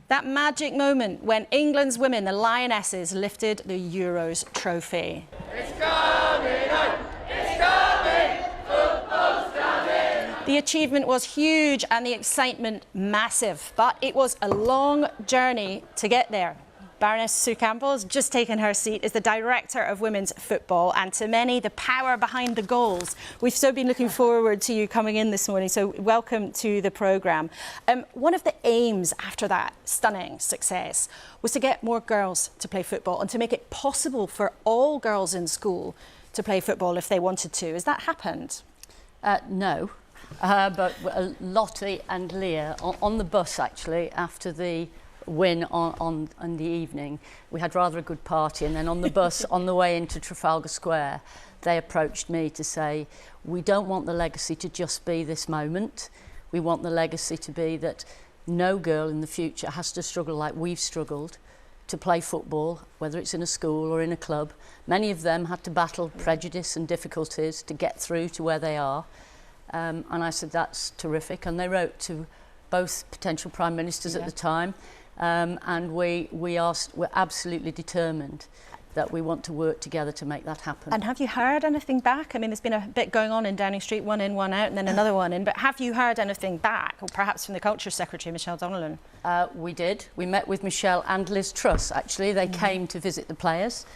That magic moment when England's women, the Lionesses, lifted the Euros trophy. It's coming on! It's coming! Football's coming! The achievement was huge and the excitement massive, but it was a long journey to get there. Baroness Sue Campbell has just taken her seat as the Director of Women's Football, and to many, the power behind the goals. We've so been looking forward to you coming in this morning, so welcome to the programme. One of the aims after that stunning success was to get more girls to play football and to make it possible for all girls in school to play football if they wanted to. Has that happened? No, but Lottie and Leah, on the bus actually, after the win on the evening, we had rather a good party, and then on the bus on the way into Trafalgar Square, they approached me to say, we don't want the legacy to just be this moment. We want the legacy to be that no girl in the future has to struggle like we've struggled to play football, whether it's in a school or in a club. Many of them had to battle prejudice and difficulties to get through to where they are. And I said, that's terrific. And they wrote to both potential Prime Ministers at the time. And we're absolutely determined that we want to work together to make that happen. And have you heard anything back? I mean, there's been a bit going on in Downing Street, one in, one out, and then another one in. But have you heard anything back, or perhaps from the Culture Secretary, Michelle Donnellan? We did. We met with Michelle and Liz Truss, actually. They came to visit the players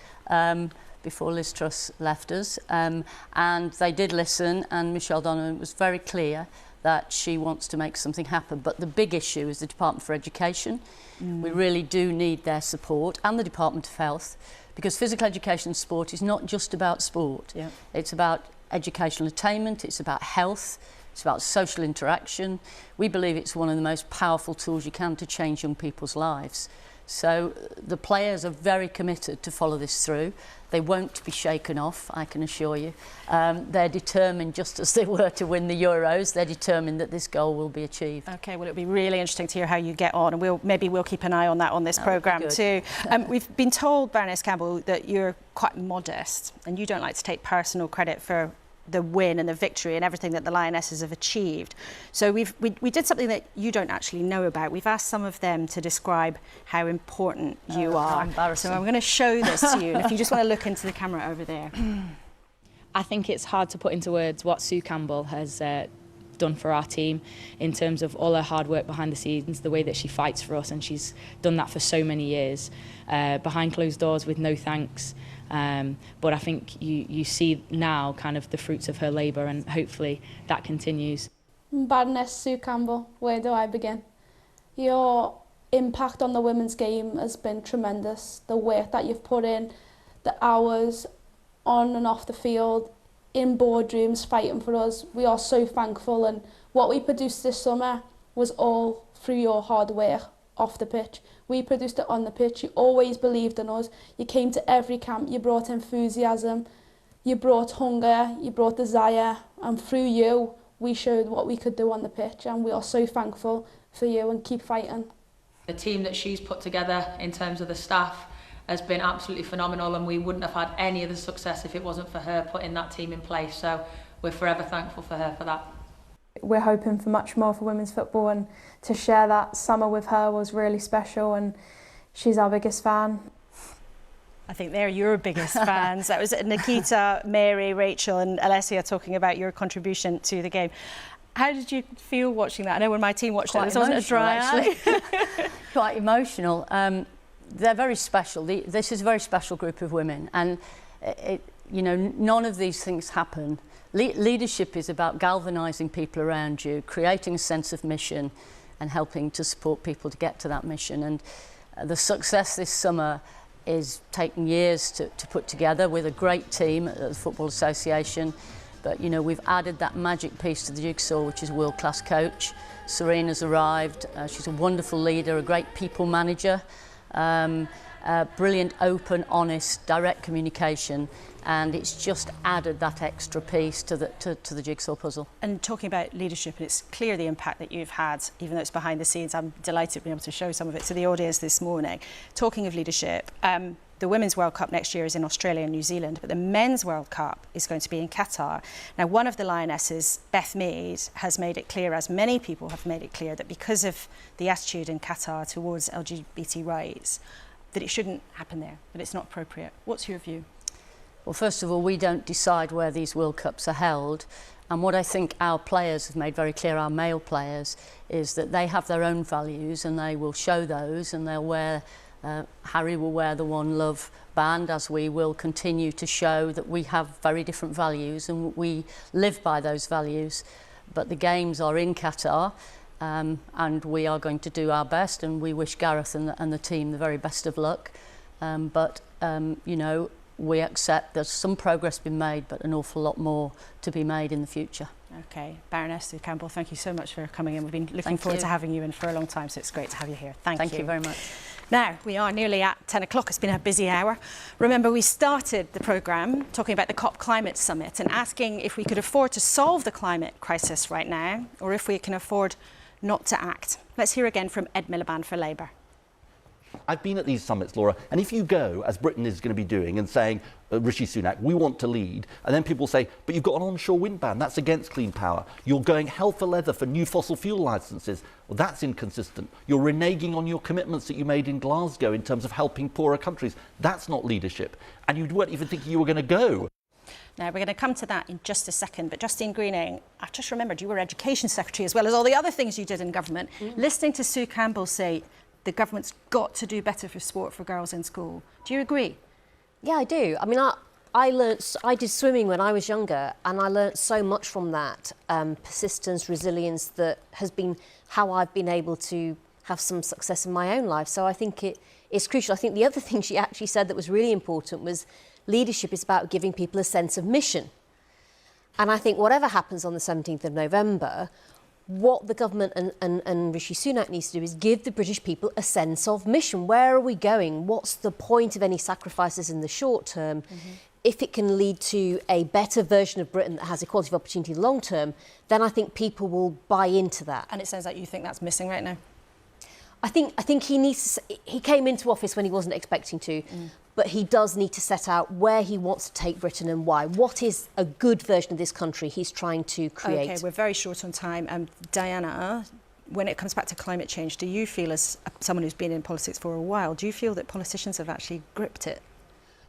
before Liz Truss left us. And they did listen, and Michelle Donnellan was very clear that she wants to make something happen. But the big issue is the Department for Education. We really do need their support, and the Department of Health, because physical education and sport is not just about sport. It's about educational attainment, it's about health, it's about social interaction. We believe it's one of the most powerful tools you can to change young people's lives. So the players are very committed to follow this through. They won't be shaken off, I can assure you. They're determined, just as they were to win the Euros, they're determined that this goal will be achieved. OK, well, it'll be really interesting to hear how you get on, and maybe we'll keep an eye on that on this programme too. We've been told, Baroness Campbell, that you're quite modest and you don't like to take personal credit for the win and the victory and everything that the Lionesses have achieved. So we did something that you don't actually know about. We've asked some of them to describe how important you are. How embarrassing. So I'm going to show this to you. And if you just want to look into the camera over there. I think it's hard to put into words what Sue Campbell has done for our team in terms of all her hard work behind the scenes, the way that she fights for us, and she's done that for so many years, behind closed doors with no thanks. But I think you see now kind of the fruits of her labour, and hopefully that continues. Baroness Sue Campbell, where do I begin? Your impact on the women's game has been tremendous. The work that you've put in, the hours on and off the field, in boardrooms fighting for us, we are so thankful, and what we produced this summer was all through your hard work off the pitch. We produced it on the pitch. You always believed in us. You came to every camp, you brought enthusiasm, you brought hunger, you brought desire, and through you we showed what we could do on the pitch, and we are so thankful for you, and keep fighting. The team that she's put together in terms of the staff has been absolutely phenomenal, and we wouldn't have had any of the success if it wasn't for her putting that team in place. So we're forever thankful for her for that. We're hoping for much more for women's football, and to share that summer with her was really special, and she's our biggest fan. I think they're your biggest fans. That was Nikita, Mary, Rachel and Alessia talking about your contribution to the game. How did you feel watching that? I know when my team watched it, it wasn't a dry eye. Quite emotional. They're very special. This is a very special group of women, and you know, none of these things happen. Leadership is about galvanising people around you, creating a sense of mission, and helping to support people to get to that mission. And the success this summer is taking years to put together with a great team at the Football Association. But you know, we've added that magic piece to the jigsaw, which is a world-class coach. Serena's arrived. She's a wonderful leader, a great people manager. Brilliant, open, honest, direct communication, and it's just added that extra piece to the jigsaw puzzle. And talking about leadership, and it's clear the impact that you've had, even though it's behind the scenes. I'm delighted to be able to show some of it to the audience this morning. Talking of leadership, the Women's World Cup next year is in Australia and New Zealand, but the Men's World Cup is going to be in Qatar. Now, one of the Lionesses, Beth Mead, has made it clear, as many people have made it clear, that because of the attitude in Qatar towards LGBT rights, that it shouldn't happen there, that it's not appropriate. What's your view? Well, first of all, we don't decide where these World Cups are held. And what I think our players have made very clear, our male players, is that they have their own values, and they will show those, and they'll wear Harry will wear the One Love band, as we will continue to show that we have very different values and we live by those values. But the games are in Qatar, and we are going to do our best, and we wish Gareth and the team the very best of luck. You know, we accept there's some progress been made, but an awful lot more to be made in the future. Okay, Baroness Campbell, thank you so much for coming in. We've been looking forward to having you in for a long time, so it's great to have you here. Thank you. You very much. Now, we are nearly at 10 o'clock. It's been a busy hour. Remember, we started the programme talking about the COP Climate Summit and asking if we could afford to solve the climate crisis right now, or if we can afford not to act. Let's hear again from Ed Miliband for Labour. I've been at these summits, Laura, and if you go, as Britain is going to be doing, and saying, Rishi Sunak, we want to lead, and then people say, but you've got an onshore wind ban, that's against clean power. You're going hell for leather for new fossil fuel licences. Well, that's inconsistent. You're reneging on your commitments that you made in Glasgow in terms of helping poorer countries. That's not leadership. And you weren't even thinking you were going to go. Now, we're going to come to that in just a second, but Justine Greening, I've just remembered you were Education Secretary as well as all the other things you did in government. Listening to Sue Campbell say the government's got to do better for sport for girls in school. Do you agree? Yeah, I do. I mean, I did swimming when I was younger, and I learnt so much from that. Persistence, resilience, that has been how I've been able to have some success in my own life. So I think it's crucial. I think the other thing she actually said that was really important was leadership is about giving people a sense of mission. And I think whatever happens on the 17th of November, what the government and Rishi Sunak needs to do is give the British people a sense of mission. Where are we going? What's the point of any sacrifices in the short term? If it can lead to a better version of Britain that has equality of opportunity long term, then I think people will buy into that. And it sounds like you think that's missing right now. I think he needs to, he came into office when he wasn't expecting to, but he does need to set out where he wants to take Britain and why. What is a good version of this country he's trying to create? Okay, we're very short on time. Diana, when it comes back to climate change, do you feel, as someone who's been in politics for a while, do you feel that politicians have actually gripped it?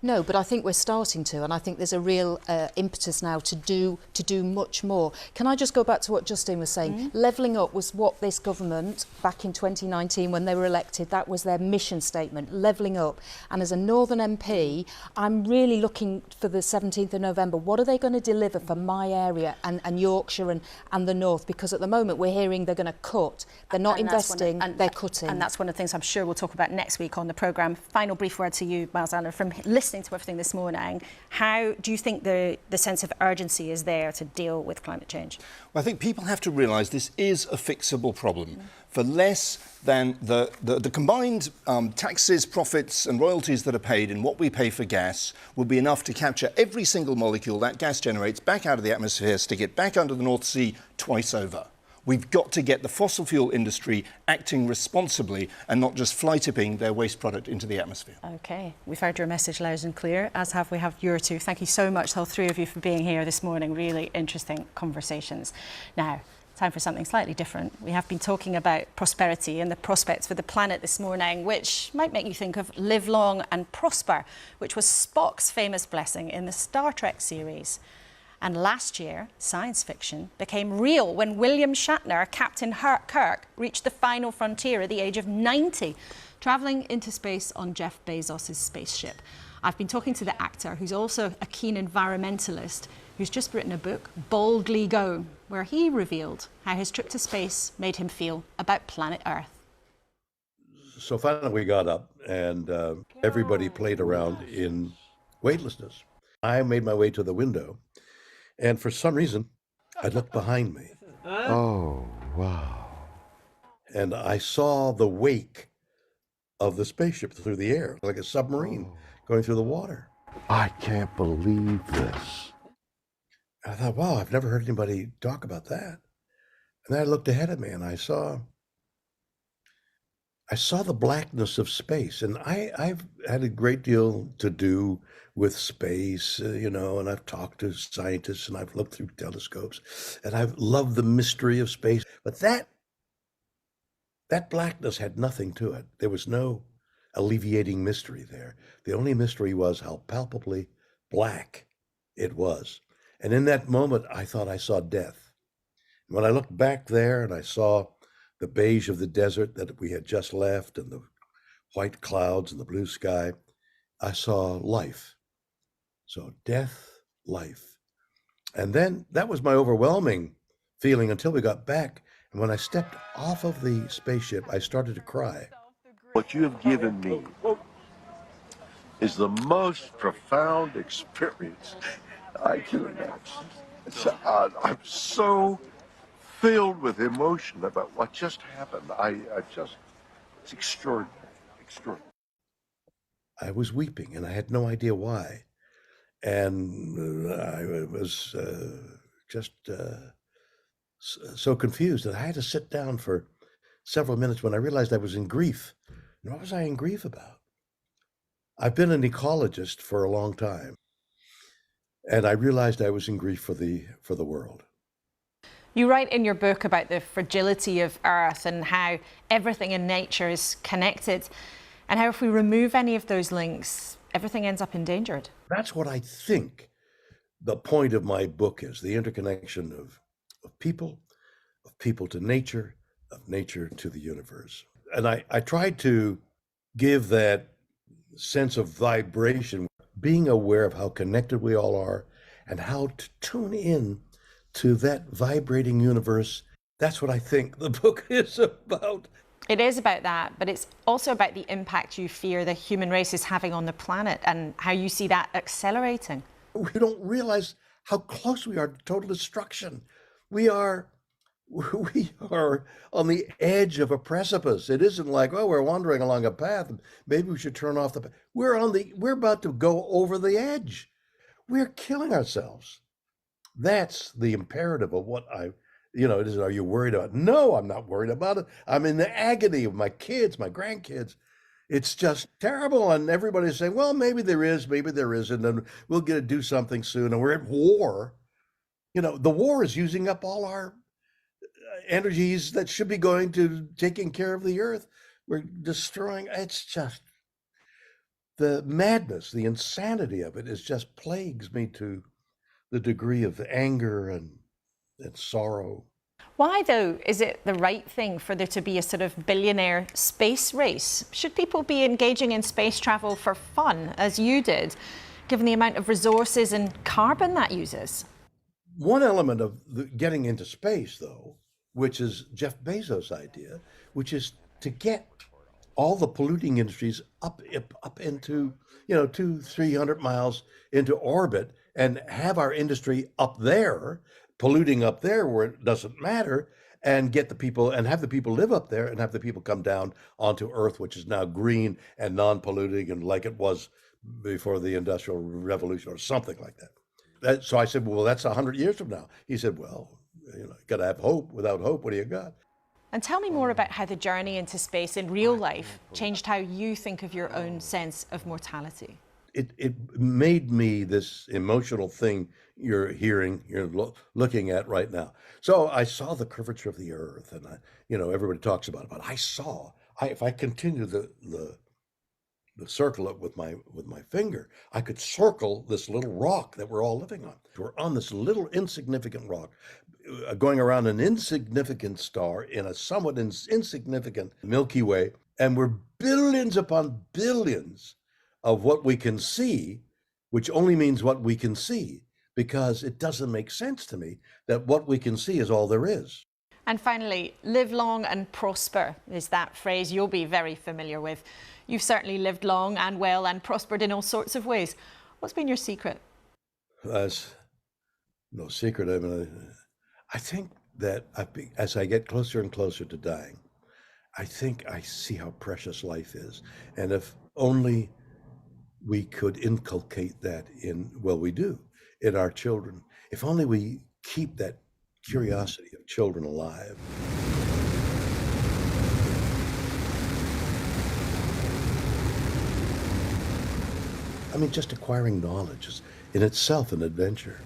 No, but I think we're starting to, and I think there's a real impetus now to do much more. Can I just go back to what Justine was saying? Levelling up was what this government, back in 2019 when they were elected, that was their mission statement, levelling up. And as a Northern MP, I'm really looking for the 17th of November. What are they going to deliver for my area and Yorkshire and the North? Because at the moment we're hearing they're going to cut. They're not investing, they're cutting. And that's one of the things I'm sure we'll talk about next week on the programme. Final brief word to you, Miles Allen, from listening to everything this morning. How do you think the sense of urgency is there to deal with climate change? Well, I think people have to realise this is a fixable problem. For less than the combined taxes, profits and royalties that are paid in what we pay for gas will be enough to capture every single molecule that gas generates back out of the atmosphere, stick it back under the North Sea twice over. We've got to get the fossil fuel industry acting responsibly and not just fly tipping their waste product into the atmosphere. OK, we've heard your message loud and clear, as have we have your two. Thank you so much, all three of you, for being here this morning. Really interesting conversations. Now, time for something slightly different. We have been talking about prosperity and the prospects for the planet this morning, which might make you think of Live Long and Prosper, which was Spock's famous blessing in the Star Trek series. And last year, science fiction became real when William Shatner, Captain Kirk, reached the final frontier at the age of 90, travelling into space on Jeff Bezos' spaceship. I've been talking to the actor, who's also a keen environmentalist, who's just written a book, Boldly Go, where he revealed how his trip to space made him feel about planet Earth. So finally we got up and everybody played around in weightlessness. I made my way to the window. And for some reason, I looked behind me. Oh, wow. And I saw the wake of the spaceship through the air, like a submarine going through the water. I can't believe this. And I thought, wow, I've never heard anybody talk about that. And then I looked ahead of me and I saw the blackness of space. And I've had a great deal to do with space, you know, and I've talked to scientists and I've looked through telescopes and I've loved the mystery of space. But that blackness had nothing to it. There was no alleviating mystery there. The only mystery was how palpably black it was. And in that moment, I thought I saw death. When I looked back there and I saw the beige of the desert that we had just left and the white clouds and the blue sky, I saw life. So death, life. And then that was my overwhelming feeling until we got back. And when I stepped off of the spaceship, I started to cry. What you have given me is the most profound experience I can imagine. I'm so filled with emotion about what just happened. It's extraordinary, extraordinary. I was weeping and I had no idea why. And I was just so confused that I had to sit down for several minutes when I realized I was in grief. And what was I in grief about? I've been an ecologist for a long time, and I realized I was in grief for the world. You write in your book about the fragility of Earth and how everything in nature is connected, and how if we remove any of those links, everything ends up endangered. That's what I think the point of my book is, the interconnection of people to nature, of nature to the universe. And I tried to give that sense of vibration, being aware of how connected we all are and how to tune in to that vibrating universe. That's what I think the book is about. It is about that, but it's also about the impact you fear the human race is having on the planet and how you see that accelerating. We don't realize how close we are to total destruction. We are on the edge of a precipice. It isn't like, oh, we're wandering along a path and maybe we should turn off the path. We're about to go over the edge. We're killing ourselves. That's the imperative of what it is. Are you worried about? No, I'm not worried about it. I'm in the agony of my kids, my grandkids. It's just terrible. And everybody's saying, well, maybe there is, maybe there isn't, and we'll get to do something soon. And we're at war. The war is using up all our energies that should be going to taking care of the earth. We're destroying. It's just the madness, the insanity of it is just plagues me to the degree of anger and sorrow. Why, though, is it the right thing for there to be a sort of billionaire space race? Should people be engaging in space travel for fun, as you did, given the amount of resources and carbon that uses? One element of getting into space, though, which is Jeff Bezos' idea, which is to get all the polluting industries up into 200-300 miles into orbit and have our industry up there, polluting up there where it doesn't matter, and get the people and have the people live up there and have the people come down onto Earth, which is now green and non-polluting and like it was before the Industrial Revolution or something like that. So I said, well, that's 100 years from now. He said, well, got to have hope. Without hope, what do you got? And tell me more about how the journey into space in real life changed how you think of your own sense of mortality. It made me this emotional thing you're looking at right now. So I saw the curvature of the earth, and everybody talks about it, but if I continue the circle it with my finger, I could circle this little rock that we're all living on. We're on this little insignificant rock, going around an insignificant star in a somewhat insignificant Milky Way, and we're billions upon billions of what we can see, which only means what we can see, because it doesn't make sense to me that what we can see is all there is. And finally, live long and prosper is that phrase you'll be very familiar with. You've certainly lived long and well and prospered in all sorts of ways. What's been your secret? That's no secret. I mean, I think that as I get closer and closer to dying, I think I see how precious life is. And if only we could inculcate that we do, in our children. If only we keep that curiosity of children alive. I mean, just acquiring knowledge is in itself an adventure.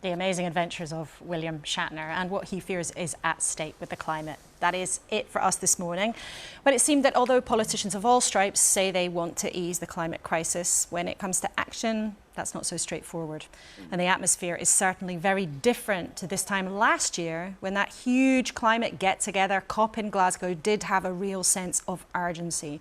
The amazing adventures of William Shatner and what he fears is at stake with the climate. That is it for us this morning. When it seemed that although politicians of all stripes say they want to ease the climate crisis, when it comes to action, that's not so straightforward. And the atmosphere is certainly very different to this time last year, when that huge climate get-together, COP in Glasgow, did have a real sense of urgency.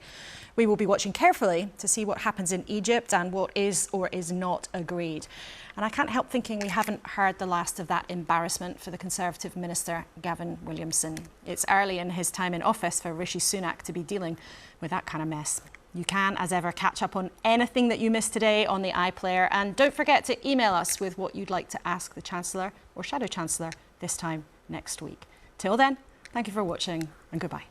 We will be watching carefully to see what happens in Egypt and what is or is not agreed. And I can't help thinking we haven't heard the last of that embarrassment for the Conservative Minister, Gavin Williamson. It's early in his time in office for Rishi Sunak to be dealing with that kind of mess. You can, as ever, catch up on anything that you missed today on the iPlayer. And don't forget to email us with what you'd like to ask the Chancellor or Shadow Chancellor this time next week. Till then, thank you for watching and goodbye.